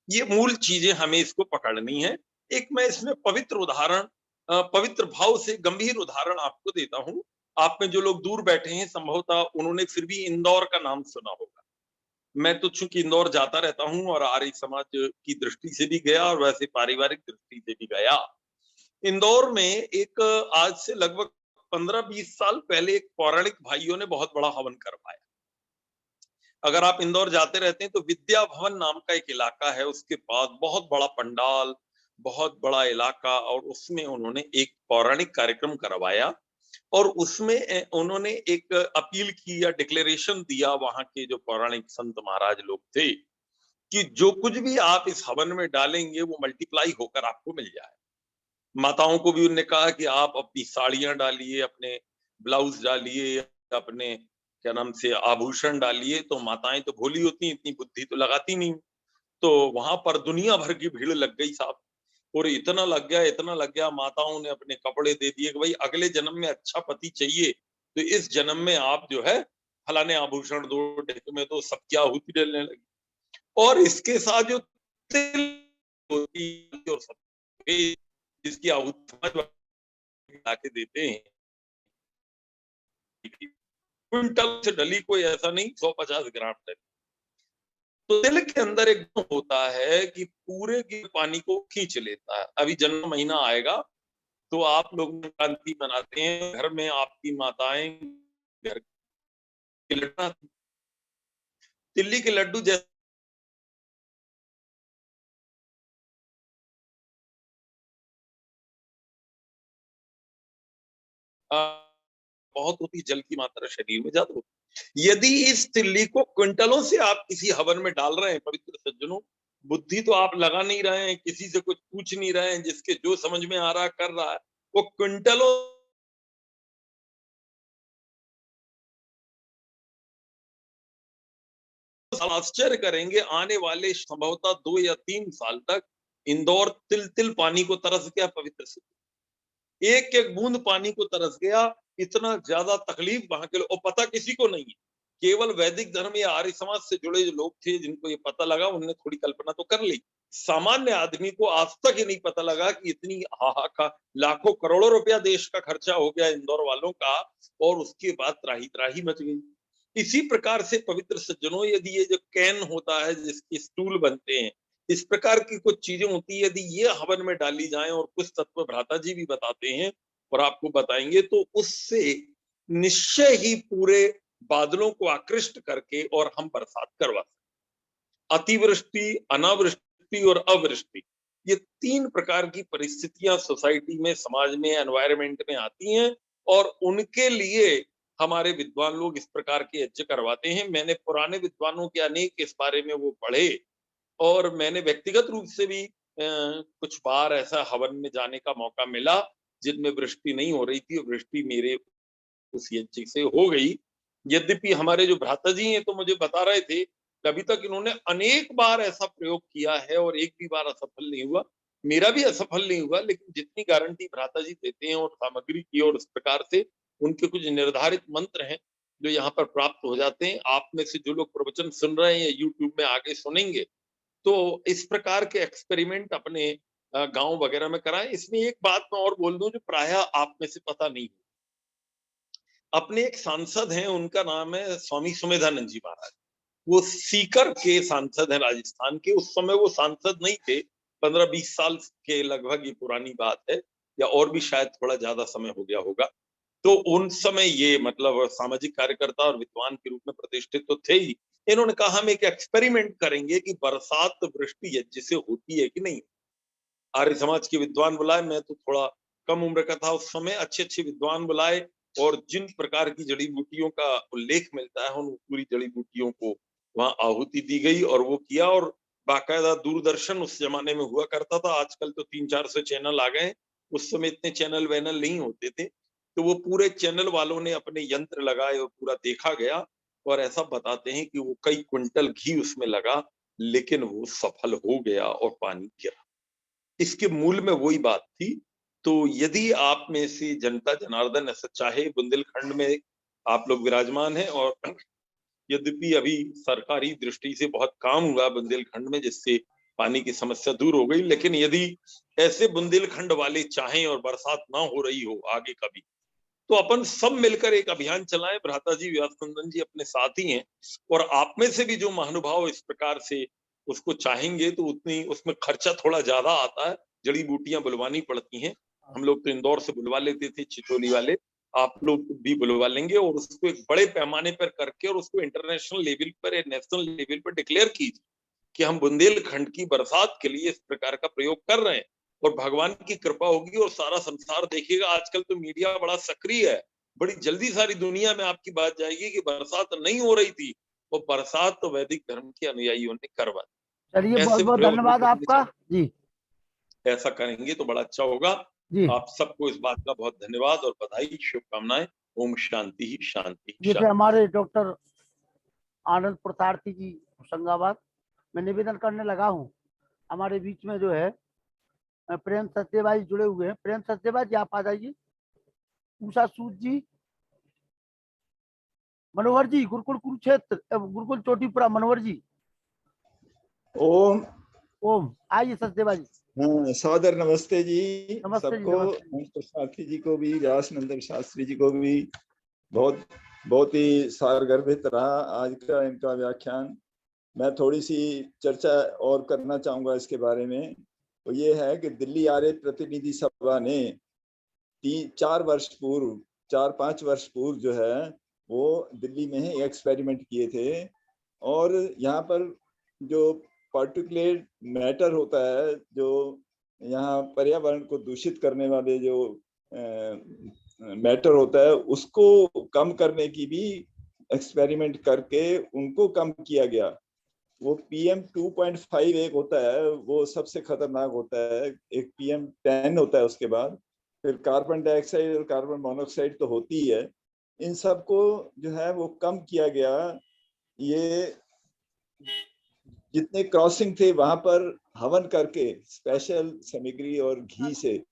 ये मूल चीजें हमें इसको पकड़नी है। एक मैं इसमें पवित्र उदाहरण, पवित्र भाव से गंभीर उदाहरण आपको देता हूं। आप में जो लोग दूर बैठे हैं संभवतः उन्होंने फिर भी इंदौर का नाम सुना होगा। मैं तो चूंकि इंदौर जाता रहता हूं और आर्य समाज की दृष्टि से भी गया और वैसे पारिवारिक दृष्टि से भी गया। इंदौर में एक आज से लगभग 15-20 साल पहले एक पौराणिक भाइयों ने बहुत बड़ा हवन करवाया। अगर आप इंदौर जाते रहते हैं तो विद्या भवन नाम का एक इलाका है, उसके पास बहुत बड़ा पंडाल, बहुत बड़ा इलाका, और उसमें उन्होंने एक पौराणिक कार्यक्रम करवाया और उसमें उन्होंने एक अपील की या डिक्लेरेशन दिया वहां के जो पौराणिक संत महाराज लोग थे कि जो कुछ भी आप इस हवन में डालेंगे वो मल्टीप्लाई होकर आपको मिल जाए। माताओं को भी उन्होंने कहा कि आप अपनी साड़ियां डालिए, अपने ब्लाउज डालिए, अपने क्या नाम से आभूषण डालिए, तो माताएं तो भोली होती हैं, इतनी बुद्धि तो लगाती नहीं। तो वहां पर दुनिया भर की भीड़ लग गई साहब, और इतना लग गया, माताओं ने अपने कपड़े दे दिए कि भाई अगले जन्म में अच्छा पति चाहिए तो इस जन्म में आप जो है फलाने आभूषण दो, ढेक में दो, सबकी आहुति डलने लगी। और इसके साथ जो तिल होती है और सफेद जिसकी आहुति ला के देते हैं, क्विंटल से डली कोई ऐसा नहीं, 150 ग्राम डली। तो तिल के अंदर एक गुण होता है कि पूरे के पानी को खींच लेता है। अभी जन्म महीना आएगा तो आप लोग संक्रांति मनाते हैं, घर में आपकी माताएं घर के लड्डू, तिल्ली के लड्डू जैसे बहुत होती, जल की मात्रा शरीर में ज्यादा होती। यदि इस तिल्ली को क्विंटलों से आप किसी हवन में डाल रहे हैं पवित्र सज्जनों, बुद्धि तो आप लगा नहीं रहे हैं, किसी से कुछ पूछ नहीं रहे हैं, जिसके जो समझ में आ रहा है कर रहा है, वो क्विंटलों आश्चर्य करेंगे। आने वाले संभवतः 2 या 3 साल तक इंदौर तिल तिल पानी को तरस गया पवित्र से, एक एक बूंद पानी को तरस गया। इतना ज्यादा तकलीफ वहां के लोग, और पता किसी को नहीं है, केवल वैदिक धर्म या आर्य समाज से जुड़े जो लोग थे जिनको ये पता लगा, उन्होंने थोड़ी कल्पना तो कर ली। सामान्य आदमी को आज तक ये नहीं पता लगा कि इतनी हाहाकार, लाखों करोड़ों रुपया देश का खर्चा हो गया इंदौर वालों का, और उसके बाद त्राही त्राही मच गई। इसी प्रकार से पवित्र सज्जनों, यदि ये जो कैन होता है जिसके स्टूल बनते हैं, इस प्रकार की कुछ चीजें होती है, यदि ये हवन में डाली जाएं, और कुछ तत्व भ्राता जी भी बताते हैं और आपको बताएंगे, तो उससे निश्चय ही पूरे बादलों को आकृष्ट करके और हम बरसात करवा सकते। अतिवृष्टि, अनावृष्टि और अवृष्टि, ये 3 प्रकार की परिस्थितियां सोसाइटी में, समाज में, एनवायरमेंट में आती हैं, और उनके लिए हमारे विद्वान लोग इस प्रकार के यज्ञ करवाते हैं। मैंने पुराने विद्वानों के अनेक इस बारे में वो पढ़े, और मैंने व्यक्तिगत रूप से भी कुछ बार ऐसा हवन में जाने का मौका मिला जिनमें वृष्टि नहीं हो रही थी, और वृष्टि मेरे उस यज्ञ से हो गई। यद्यपि हमारे जो भ्राता जी हैं तो मुझे बता रहे थे कि अभी तक इन्होंने अनेक बार ऐसा प्रयोग किया है और एक भी बार असफल नहीं हुआ। मेरा भी असफल नहीं हुआ, लेकिन जितनी गारंटी भ्राता जी देते हैं और सामग्री की, और इस प्रकार से उनके कुछ निर्धारित मंत्र हैं जो यहाँ पर प्राप्त हो जाते हैं। आप में से जो लोग प्रवचन सुन रहे हैं या यूट्यूब में आगे सुनेंगे, तो इस प्रकार के एक्सपेरिमेंट अपने गांव वगैरह में कराएं। इसमें एक बात मैं और बोल दूं जो प्रायः आप में से पता नहीं, अपने एक सांसद हैं, उनका नाम है स्वामी सुमेधानंद जी महाराज। वो सीकर के सांसद हैं राजस्थान के। उस समय वो सांसद नहीं थे, 15-20 साल के लगभग ये पुरानी बात है, या और भी शायद थोड़ा ज्यादा समय हो गया होगा। तो उन समय ये मतलब सामाजिक कार्यकर्ता और विद्वान के रूप में प्रतिष्ठित तो थे ही। इन्होंने कहा हम एक एक्सपेरिमेंट करेंगे कि बरसात वृष्टि यज्ञ से होती है कि नहीं। आर्य समाज के विद्वान बुलाए, मैं तो थोड़ा कम उम्र का था उस समय, अच्छे अच्छे विद्वान बुलाए, और जिन प्रकार की जड़ी बूटियों का उल्लेख मिलता है उन पूरी जड़ी बूटियों को वहां आहुति दी गई, और वो किया। और बाकायदा दूरदर्शन उस जमाने में हुआ करता था, आजकल तो 300-400 चैनल आ गए, उस समय इतने चैनल वैनल नहीं होते थे। तो वो पूरे चैनल वालों ने अपने यंत्र लगाए और पूरा देखा गया, और ऐसा बताते हैं कि वो कई क्विंटल घी उसमें लगा, लेकिन वो सफल हो गया और पानी गिरा। इसके मूल में वही बात थी। तो यदि आप में से जनता जनार्दन ऐसा चाहे, बुंदेलखंड में आप लोग विराजमान हैं, और यद्यपि अभी सरकारी दृष्टि से बहुत काम हुआ बुंदेलखंड में, जिससे पानी की समस्या दूर हो गई, लेकिन यदि ऐसे बुंदेलखंड वाले चाहें और बरसात ना हो रही हो आगे कभी, तो अपन सब मिलकर एक अभियान चलाएं। भ्राता जी व्यासनंदन जी अपने साथी हैं, और आप में से भी जो महानुभाव इस प्रकार से उसको चाहेंगे, तो उतनी उसमें खर्चा थोड़ा ज्यादा आता है, जड़ी बूटियां बुलवानी पड़ती हैं। हम लोग तो इंदौर से बुलवा लेते थे, चिचोली वाले, आप लोग भी बुलवा लेंगे और उसको एक बड़े पैमाने पर करके और उसको इंटरनेशनल लेवल पर या नेशनल लेवल पर डिक्लेयर कीजिए कि हम बुंदेलखंड की बरसात के लिए इस प्रकार का प्रयोग कर रहे हैं, और भगवान की कृपा होगी और सारा संसार देखेगा। आजकल तो मीडिया बड़ा सक्रिय है, बड़ी जल्दी सारी दुनिया में आपकी बात जाएगी कि बरसात नहीं हो रही थी, वो बरसात तो वैदिक धर्म के अनुयायियों ने करवा दी। चलिए बहुत ऐसे बहुत प्रयोग धन्यवाद आपका जी। ऐसा करेंगे तो बड़ा अच्छा होगा। जी आप सबको इस बात का बहुत धन्यवाद और बधाई, शुभकामनाएं। ओम शांति ही शांति ये थे शांति। हमारे डॉक्टर आनंद प्रसारथी जी होशंगाबाद। मैं निवेदन करने लगा हूँ, हमारे बीच में जो है प्रेम सत्यवाई जुड़े हुए हैं। प्रेम सत्यवाई जी आप आ जाइए। उषा सूद जी, मनोहर जी, गुरुकुल कुरुक्षेत्र, गुरुकुल चोटीपुरा, मनोहर जी। ओम ओम आइए सत्यवाई जी। हाँ, सादर नमस्ते जी नमस्ते जी, सबको। नमस्ते। आनंद साथी जी को भी, व्यासनंदन शास्त्री जी को भी बहुत बहुत ही सारगर्भित रहा आज का इनका व्याख्यान। मैं थोड़ी सी चर्चा और करना चाहूंगा इसके बारे में। तो ये है कि दिल्ली आर्य प्रतिनिधि सभा ने 4-5 वर्ष पूर्व जो है वो दिल्ली में ही एक्सपेरिमेंट किए थे, और यहाँ पर जो पार्टिकुलेट मैटर होता है, जो यहाँ पर्यावरण को दूषित करने वाले जो मैटर होता है, उसको कम करने की भी एक्सपेरिमेंट करके उनको कम किया गया। वो PM 2.5 एक होता है, वो सबसे खतरनाक होता है। एक PM 10 होता है, उसके बाद फिर कार्बन डाइऑक्साइड और कार्बन मोनोऑक्साइड तो होती ही है। इन सबको जो है वो कम किया गया। ये जितने क्रॉसिंग थे वहां पर हवन करके स्पेशल सामग्री और घी से,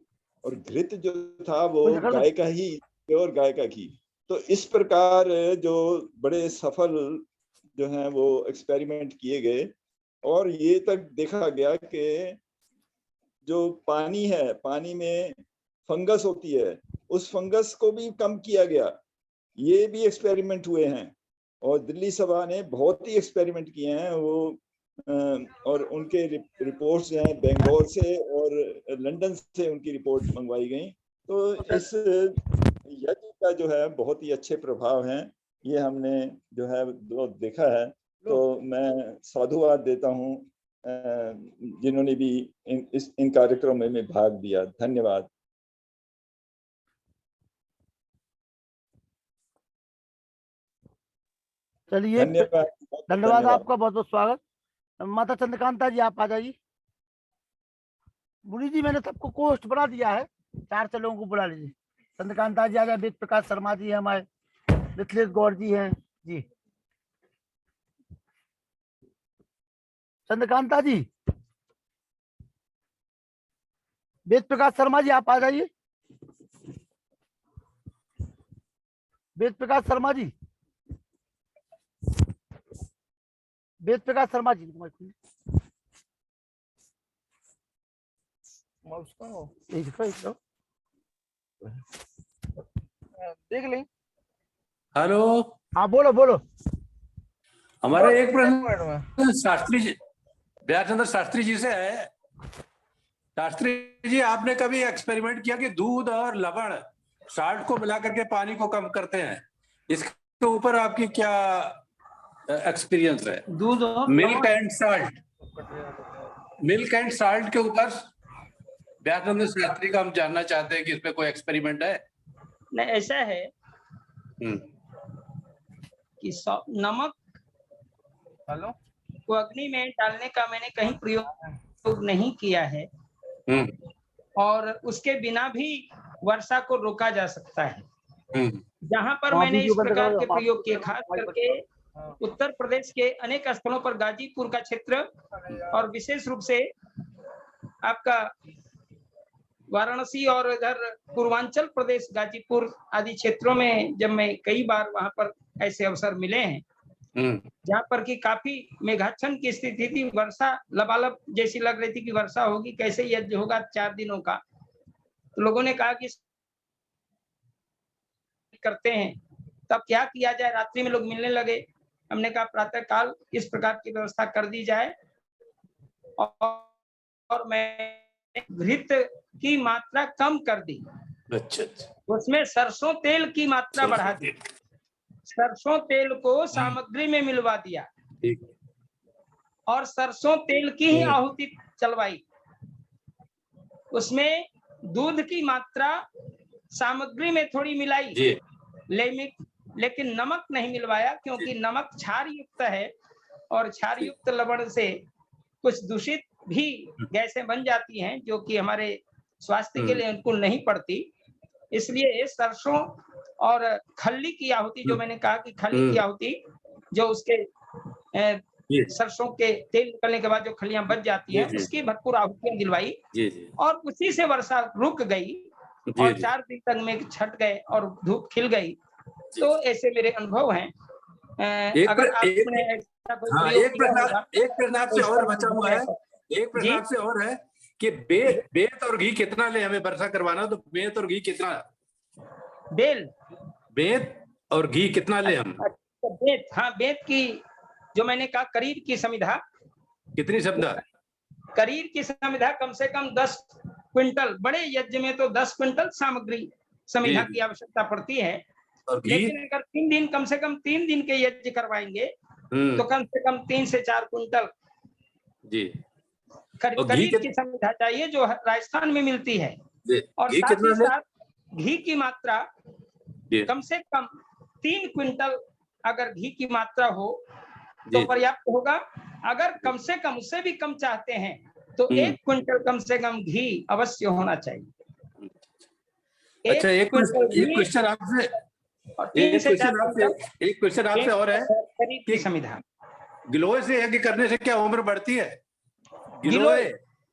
और घृत जो था वो गाय का ही, प्योर गाय का घी। तो इस प्रकार जो बड़े सफल जो हैं वो एक्सपेरिमेंट किए गए, और ये तक देखा गया कि जो पानी है, पानी में फंगस होती है, उस फंगस को भी कम किया गया। ये भी एक्सपेरिमेंट हुए हैं, और दिल्ली सभा ने बहुत ही एक्सपेरिमेंट किए हैं वो। और उनके रिपोर्ट्स जो हैं बेंगलोर से और लंदन से उनकी रिपोर्ट मंगवाई गई। तो इस यज्ञ का जो है बहुत ही अच्छे प्रभाव हैं, ये हमने जो है देखा है। तो मैं साधुवाद देता हूँ जिन्होंने भी इन कार्यक्रमों में भाग लिया। धन्यवाद। चलिए धन्यवाद आपका, बहुत बहुत स्वागत। माता चंद्रकांता जी आप आ जाइए। मुनि जी मैंने सबको कोष्ट बना दिया है, 4 लोगों को बुला लीजिए। चंद्रकांता जी आ जाए, वेद प्रकाश शर्मा जी है हमारे, मिथिलेश गौड़ जी हैं जी। चंद्रकांता जी, वेद प्रकाश शर्मा जी आप आ जाइए। वेद प्रकाश शर्मा जी, वेद प्रकाश शर्मा जी देख लें। हेलो, हाँ बोलो बोलो। हमारा एक प्रश्न शास्त्री जी, व्यासचंद्र शास्त्री जी से है। शास्त्री जी, आपने कभी एक्सपेरिमेंट किया कि दूध और लवण, साल्ट को मिला करके पानी को कम करते हैं? इसके ऊपर आपकी क्या एक्सपीरियंस है? दूध और milk and salt, milk and salt के ऊपर व्यासचंद्र शास्त्री का हम जानना चाहते हैं कि इस पे कोई एक्सपेरिमेंट है? नहीं, ऐसा है कि नमक को अग्नि में डालने का मैंने कहीं प्रयोग नहीं किया है, और उसके बिना भी वर्षा को रोका जा सकता है। जहां पर मैंने इस प्रकार के प्रयोग किए, खास करके उत्तर प्रदेश के अनेक स्थलों पर, गाजीपुर का क्षेत्र और विशेष रूप से आपका वाराणसी और इधर पूर्वांचल प्रदेश गाजीपुर आदि क्षेत्रों में जब मैं कई बार वहां पर ऐसे अवसर मिले हैं जहां पर कि काफी मेघाच्छन्न की स्थिति थी, वर्षा लबालब जैसी लग रही थी कि वर्षा होगी, कैसे यज्ञ होगा 4 दिनों का। तो लोगों ने कहा कि करते हैं, तब क्या किया जाए, रात्रि में लोग मिलने लगे। हमने कहा प्रातः काल इस प्रकार की व्यवस्था कर दी जाए, और मैं घृत की मात्रा कम कर दी, अच्छा अच्छा उसमें सरसों तेल की मात्रा बढ़ा दी, सरसों तेल को सामग्री में मिलवा दिया ठीक और सरसों तेल की ही आहुति चलवाई। उसमें दूध की मात्रा सामग्री में थोड़ी मिलाई, जी लेकिन नमक नहीं मिलवाया, क्योंकि नमक क्षार युक्त है और क्षार युक्त लवण से कुछ दूषित भी गैसें बन जाती हैं जो कि हमारे स्वास्थ्य के लिए अनुकूल नहीं पड़ती। इसलिए सरसों और खल्ली की आहुति, जो मैंने कहा कि खल्ली की आहुति, जो उसके सरसों के तेल निकलने के बाद जो खलियां बच जाती हैं, उसकी भरपूर आहुतियां दिलवाई और उसी से वर्षा रुक गई और 4 दिन तक मेघ छट गए और धूप खिल गई। तो ऐसे मेरे अनुभव हैं। अगर आपने ऐसा कोई प्रयोग किया होगा, एक प्रश्न आपसे और बचा हुआ है, एक प्रश्न आपसे और है कि बेत और घी कितना ले, हमें वर्षा करवाना तो बेत और घी कितना, बेत और घी कितना ले हम? बेत, हाँ, बेत की जो मैंने कहा करीर की समिधा, कितनी समिधा? करीर की समिधा कम से कम 10 क्विंटल, बड़े यज्ञ में तो 10 क्विंटल सामग्री समिधा की आवश्यकता पड़ती है। लेकिन अगर 3 दिन, कम से कम 3 दिन के यज्ञ करवाएंगे तो कम से कम 3 से 4 क्विंटल जी करीर की समिधा चाहिए, जो राजस्थान में मिलती है। और साथ ही साथ घी की मात्रा कम से कम 3 क्विंटल अगर घी की मात्रा हो तो पर्याप्त होगा। अगर कम से कम, उससे भी कम चाहते हैं तो 1 क्विंटल कम से कम घी अवश्य होना चाहिए। अच्छा, एक क्वेश्चन आपसे और है कि समिधा गिलोय से यज्ञ करने से क्या उम्र बढ़ती है? गिलोय,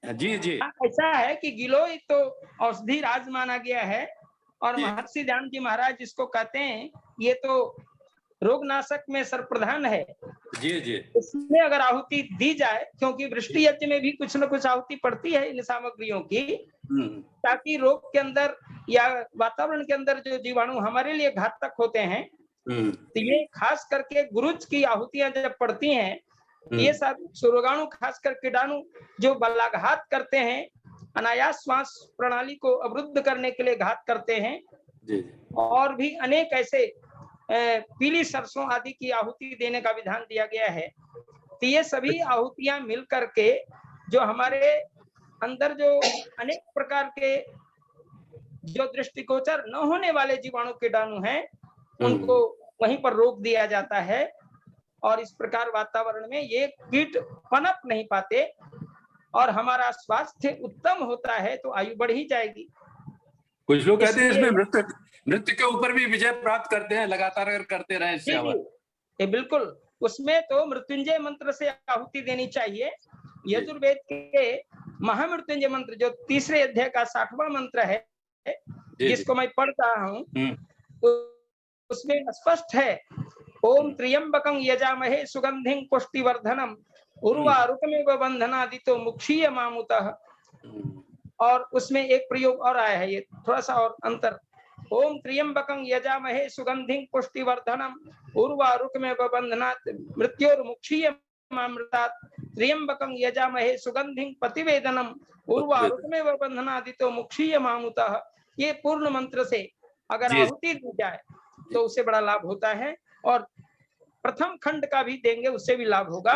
जी जी, ऐसा है कि गिलोय तो औषधि राज माना गया है और महर्षि ध्यान जी महाराज जिसको कहते हैं, ये तो रोगनाशक में सर्वप्रधान है। जी जी, इसमें अगर आहुति दी जाए, क्योंकि वृष्टि यज्ञ में भी कुछ न कुछ आहुति पड़ती है इन सामग्रियों की, ताकि रोग के अंदर या वातावरण के अंदर जो जीवाणु हमारे लिए घातक होते हैं, तो ये खास करके गुरुज की आहुतियां जब पड़ती हैं, ये सब रोगाणु, खासकर कीटाणु जो बलाघात करते हैं, अनायास श्वास प्रणाली को अवरुद्ध करने के लिए घात करते हैं जी। और भी अनेक ऐसे पीली सरसों आदि की आहुति देने का विधान दिया गया है। तो ये सभी आहुतियां मिल करके जो हमारे अंदर जो अनेक प्रकार के जो दृष्टिगोचर न होने वाले जीवाणु कीटाणु हैं, उनको वहीं पर रोक दिया जाता है और इस प्रकार वातावरण में ये कीट पनप नहीं पाते और हमारा स्वास्थ्य उत्तम होता है, तो आयु बढ़ ही जाएगी। कुछ लोग कहते हैं इसमें मृत्यु के ऊपर भी विजय प्राप्त करते हैं लगातार अगर करते रहे ये बिल्कुल, उसमें तो मृत्युंजय मंत्र से आहुति देनी चाहिए। यजुर्वेद के महामृत्युंजय मंत्र जो 3रे अध्याय का 60वां मंत्र है, जिसको मैं पढ़ रहा हूँ, उसमें स्पष्ट है, ओम त्र्यंबकं यजामहे सुगंधिं पुष्टिवर्धनम उर्वारुकमेव बंधनादितो मुक्षीय मामुतः। और उसमें एक प्रयोग और आया है, ये थोड़ा सा और अंतर, ओम त्र्यंबकं यजामहे सुगंधिं पुष्टिवर्धनम उर्वारुकमेव बंधनात् मृत्योर्मुक्षीय मामृतात् त्र्यंबकं यजामहे सुगंधिं पतिवेदनम उर्वारुकमेव बंधनादितो मुक्षीय मामुतः। ये पूर्ण मंत्र से अगर आहुति दी जाए तो उससे बड़ा लाभ होता है, और प्रथम खंड का भी देंगे उससे भी लाभ होगा,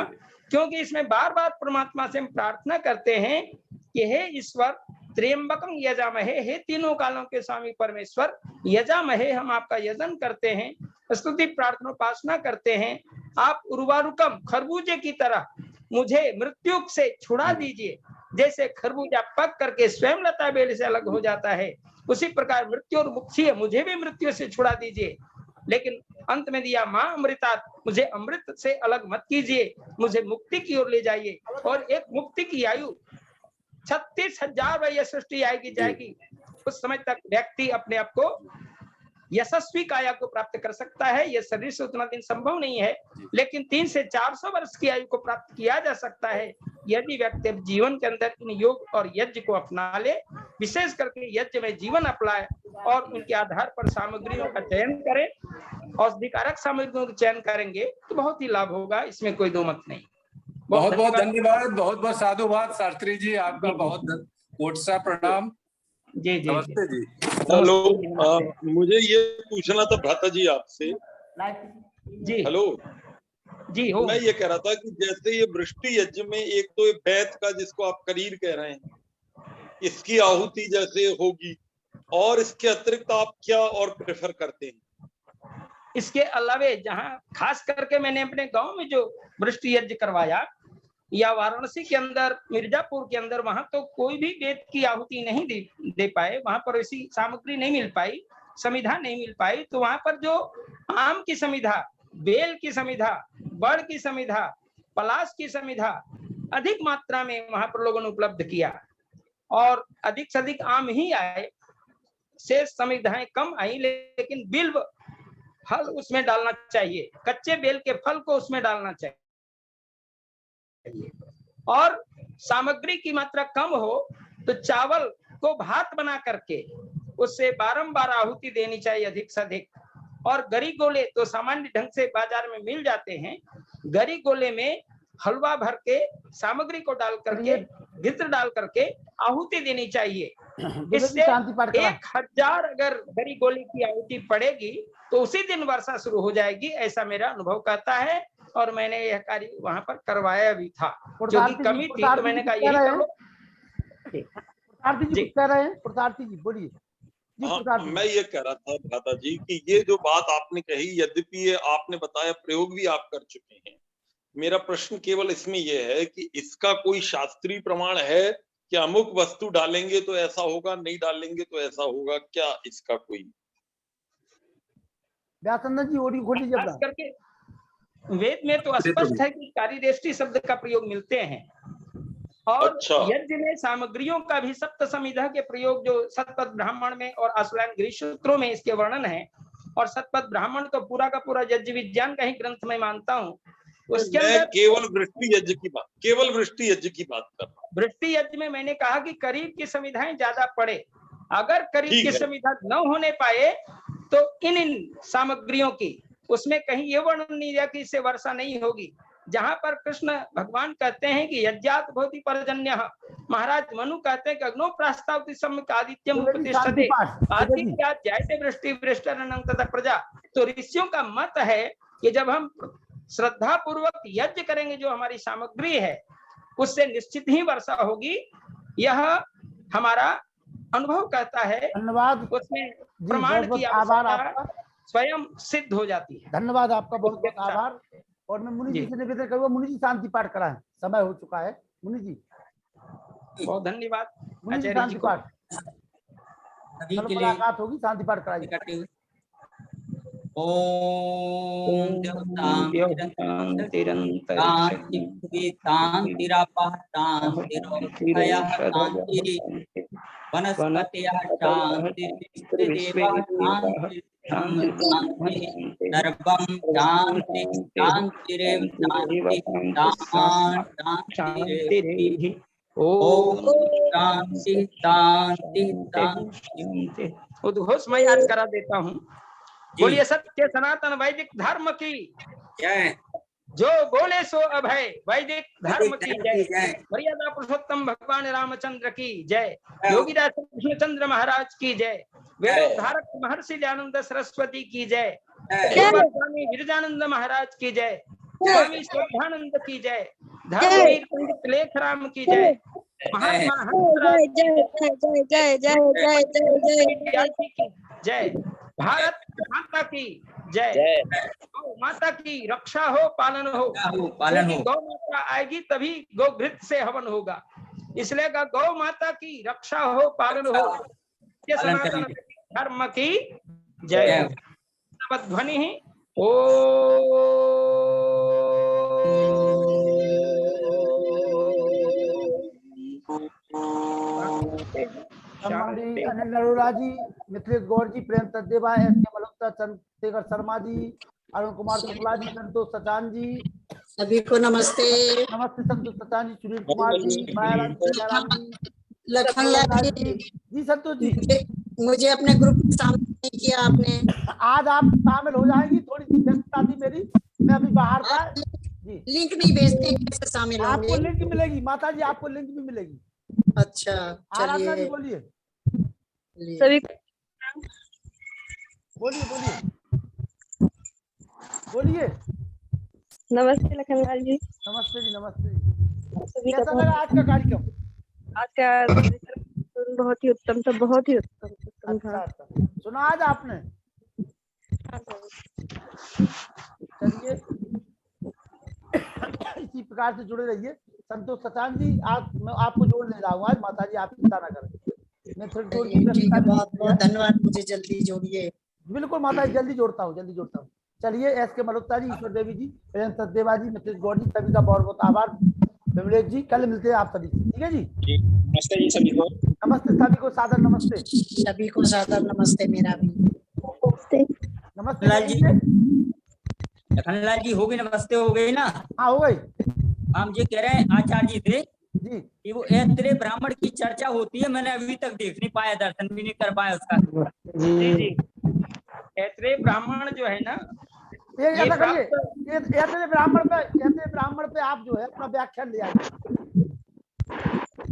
क्योंकि इसमें बार बार परमात्मा से हम प्रार्थना करते हैं कि हे ईश्वर त्र्यंबकं यजामहे, हे तीनों कालों के स्वामी परमेश्वर, यजामहे, हम आपका यजन करते हैं, स्तुति प्रार्थना उपासना करते हैं, आप उर्वारुकम, खरबूजे की तरह मुझे मृत्यु से छुड़ा दीजिए। जैसे खरबूजा पक करके स्वयं लता बेल से अलग हो जाता है, उसी प्रकार मृत्यु और मुक्षीय, मुझे भी मृत्यु से छुड़ा दीजिए। लेकिन अंत में दिया मां अमृतात्, मुझे अमृत से अलग मत कीजिए, मुझे मुक्ति की ओर ले जाइए। और एक मुक्ति की आयु 36,000 यह सृष्टि आएगी जाएगी, उस समय तक व्यक्ति अपने आप को यशस्वी काया को प्राप्त कर सकता है। यह शरीर से उतना दिन संभव नहीं है, लेकिन 300 से 400 वर्ष की आयु को प्राप्त किया जा सकता है यदि व्यक्ति जीवन के अंदर इन योग और यज्ञ को अपना ले, विशेष करके यज्ञ में जीवन अपनाए और उनके आधार पर सामग्रियों का चयन करें, औषधिकारक सामग्रियों का चयन करेंगे तो बहुत ही लाभ होगा, इसमें कोई दो मत नहीं। बहुत बहुत धन्यवाद, बहुत बहुत साधुवाद शास्त्री जी, आपका बहुत कोटि सा प्रणाम। जी जी, नमस्ते जी। हेलो, मुझे ये पूछना था भ्राता जी आपसे। जी हेलो जी हो। मैं ये कह रहा था कि जैसे ये वृष्टि यज्ञ में एक तो ये बैत का जिसको आप करीर कह रहे हैं, इसकी आहुति जैसे होगी, और इसके अतिरिक्त आप क्या और प्रेफर करते हैं? इसके अलावे जहाँ खास करके मैंने अपने गांव में जो वृष्टि यज्ञ करवाया या वाराणसी के अंदर, मिर्जापुर के अंदर, वहां तो कोई भी वेद की आहुति नहीं दे पाए, वहां पर ऐसी सामग्री नहीं मिल पाई, समिधा नहीं मिल पाई। तो वहां पर जो आम की समिधा, बेल की समिधा, बड़ की समिधा, पलाश की समिधा अधिक मात्रा में वहां पर लोगों ने उपलब्ध किया, और अधिक से अधिक आम ही आए, शेष समिधाएं कम आई, लेकिन बिल्व फल उसमें डालना चाहिए, कच्चे बेल के फल को उसमें डालना चाहिए, और सामग्री की मात्रा कम हो तो चावल को भात बना करके उससे बारंबार आहुति देनी चाहिए अधिक से अधिक। और गरी गोले तो सामान्य ढंग से बाजार में मिल जाते हैं, गरी गोले में हलवा भर के सामग्री को डाल करके, गिद्ध डाल करके आहुति देनी चाहिए। इससे 1000 अगर गरी गोले की आहुति पड़ेगी तो उसी दिन वर्षा शुरू हो जाएगी, ऐसा मेरा अनुभव कहता है। और मैंने यह कार्य वहां पर करवाया भी था, क्योंकि कमी थी, तो मैंने कहा यही कर लो। जी कह रहे हैं प्रसारती जी, बोलिए। मैं ये कह रहा था भ्राता जी कि ये जो बात आपने कही, यद्यपि ये आपने बताया प्रयोग भी आप कर चुके हैं, मेरा प्रश्न केवल इसमें यह है कि इसका कोई शास्त्रीय प्रमाण है कि अमुक वस्तु डालेंगे तो ऐसा होगा, नहीं डालेंगे तो ऐसा होगा, क्या इसका कोई? व्यासंदन जी ओडी खोली खास करके वेद में तो स्पष्ट है कि कार्यदेष्टि शब्द का प्रयोग मिलते हैं, और अच्छा। यज्ञ में सामग्रियों का भी सप्त समिधा के प्रयोग जो सतपथ ब्राह्मण में और अश्वलायन गृह सूत्रों में इसके वर्णन है, और सतपथ ब्राह्मण तो पूरा का पूरा यज्ञ विज्ञान का ही ग्रंथ में मानता हूँ। उसके अंदर केवल वृष्टि यज्ञ की बात कर रहा हूं। वृष्टि यज्ञ में मैंने कहा कि करीब की समिधाएं ज्यादा पड़े, अगर करीब की समिधा न होने पाए तो इन सामग्रियों की उसमें कहीं ये वर्णन नहीं दिया कि इससे वर्षा नहीं होगी। जहां पर कृष्ण भगवान कहते हैं कि यज्ञात भवति पर्जन्य, महाराज मनु कहते हैं कि अग्नो प्रास्तावति सम्यक आदित्यम उपतिष्ठते आदित्या जायते वृष्टि वृष्टिरनं तथा प्रजा। तो ऋषियों का मत है कि जब हम श्रद्धा पूर्वक यज्ञ करेंगे, जो हमारी सामग्री है उससे निश्चित ही वर्षा होगी, यह हमारा अनुभव कहता है। धन्यवाद। उसमें प्रमाण की आवश्यकता स्वयं सिद्ध हो जाती है। धन्यवाद आपका, बहुत बहुत आभार। और मैं मुनि जी से निवेदन करूंगा, मुनि जी शांति पाठ कराएं, समय हो चुका है। मुनि जी बहुत धन्यवाद। मुनि जी शांति पाठ सभी के लिए मुलाकात होगी, शांति पाठ कराइए। ओम वनस्पतयः शान्ति सर्वं शान्ति शान्तिरेव शान्ति। ओम शांति शांति शांति। उद्घोष मैं याद करा देता हूँ। बोलिए सत्य सनातन वैदिक धर्म की जय। जो बोले सो अभय वैदिक धर्म की जय। मर्यादा पुरुषोत्तम भगवान रामचंद्र की जय। योगीराज कृष्णचंद्र महाराज की जय। वेदोद्धारक महर्षि दयानंद सरस्वती की जय। स्वामी विरजानंद महाराज की जय। स्वामी श्रद्धानंद की जय। धर्मवीर पंडित लेखराम की जय। महात्मा हंसराज की जय। भारत माता की जय। गौ माता की रक्षा हो, पालन हो। गौ माता आएगी तभी गोघृत से हवन होगा, इसलिए गौ माता की रक्षा हो, पालन हो। सनातन धर्म की जय। ध्वनि ही ओ अनिल अरोड़ा जी, मिथिलेश गौर जी, प्रेम सचदेवा, एस के मल्होत्रा, चंद्रशेखर शर्मा जी, अरुण कुमार शुक्ला जी, संतोष सचान जी, सभी को नमस्ते। नमस्ते संतोष सचान जी, सुनील कुमार जी, लखनलाल जी, संतोष जी। मुझे अपने ग्रुप में शामिल नहीं किया आपने। आज आप शामिल हो जाएंगी, थोड़ी सी व्यस्तता थी मेरी, मैं अभी बाहर था जी। लिंक नहीं भेजते, कैसे शामिल होंगे? आपको लिंक मिलेगी माता जी, आपको लिंक भी मिलेगी। अच्छा चलिए, बोलिए। बोलिए बोलिए बोलिए। नमस्ते लखनलाल जी। नमस्ते जी, नमस्ते जी। सभी कैसा का लगा आज का कार्यक्रम? आज का बहुत ही उत्तम था, बहुत ही उत्तम अच्छा था। अच्छा, सुना आज आपने? चलिए इसी प्रकार से जुड़े रहिए। संतोष सचान जी, आप मैं आपको जोड़ ले रहा हूँ आज, माता जी आप चिंता ना करें। मैं थोड़ी थोड़ी सी ठीक है, व्यस्तता बहुत बहुत धन्यवाद, मुझे जल्दी जोड़िए। बिल्कुल माता जी, जल्दी जोड़ता हूँ, जल्दी जोड़ता हूँ। चलिए, एस के मल्होत्रा जी, ईश्वर देवी जी, प्रियंका सचदेवा जी, मिसेस गौर जी, सभी का बहुत बहुत आभार। विमलेश जी, कल मिलते हैं आप सभी से, ठीक है जी। नमस्ते जी सभी को। नमस्ते सभी को, सादर नमस्ते। सभी को सादर नमस्ते मेरा भी। नमस्ते लाल जी, बोलिए। लखनलाल जी हो गई, नमस्ते हो गई ना? हाँ हो गई हम ये कह रहे हैं आचार्य जी थे जी। कि वो ऐत्रेय ब्राह्मण की चर्चा होती है, मैंने अभी तक देख नहीं पाया, दर्शन भी नहीं कर पाया उसका। जी जी, ऐत्रेय ब्राह्मण जो है ना, ये ये ऐसा करिए, प्राप्त ये ऐसे ब्राह्मण पे आप जो है अपना व्याख्यान ले आइए।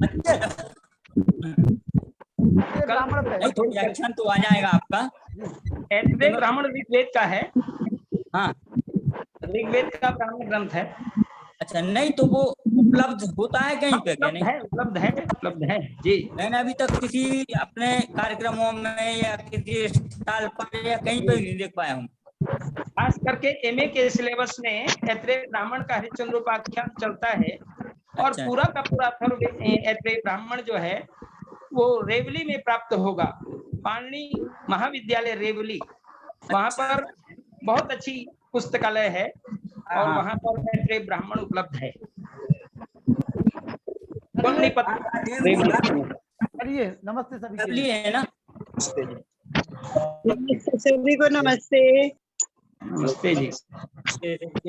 अच्छा, ऐसे ब्राह्मण पे नहीं तो व्याख्यान तो आ जाएगा आपका। ऐत्रेय ब्राह्मण ऋग्वेद का है। हाँ, ऋग्वेद का ब्राह्मण ग्रंथ है। अच्छा, नहीं तो वो उपलब्ध होता है कहीं पे क्या? उपलब्ध नहीं, है, उपलब्ध है, उपलब्ध है जी। मैंने अभी तक किसी अपने कार्यक्रमों में या किसी स्टॉल पर या कहीं पे नहीं देख पाया हूँ। खास करके एमए के सिलेबस में ऐत्रेय ब्राह्मण का हरिश्चंद्रोपाख्यान चलता है। और अच्छा। पूरा का पूरा ऐत्रेय ब्राह्मण जो है वो रेवली में प्राप्त होगा, पाणिनि महाविद्यालय रेवली, वहां पर बहुत अच्छी पुस्तकालय है और हाँ। वहां पर ऐत्रेय ब्राह्मण उपलब्ध है। रेवली। चलिए, नमस्ते सभी के लिए। है ना? सभी को नमस्ते। नमस्ते जी।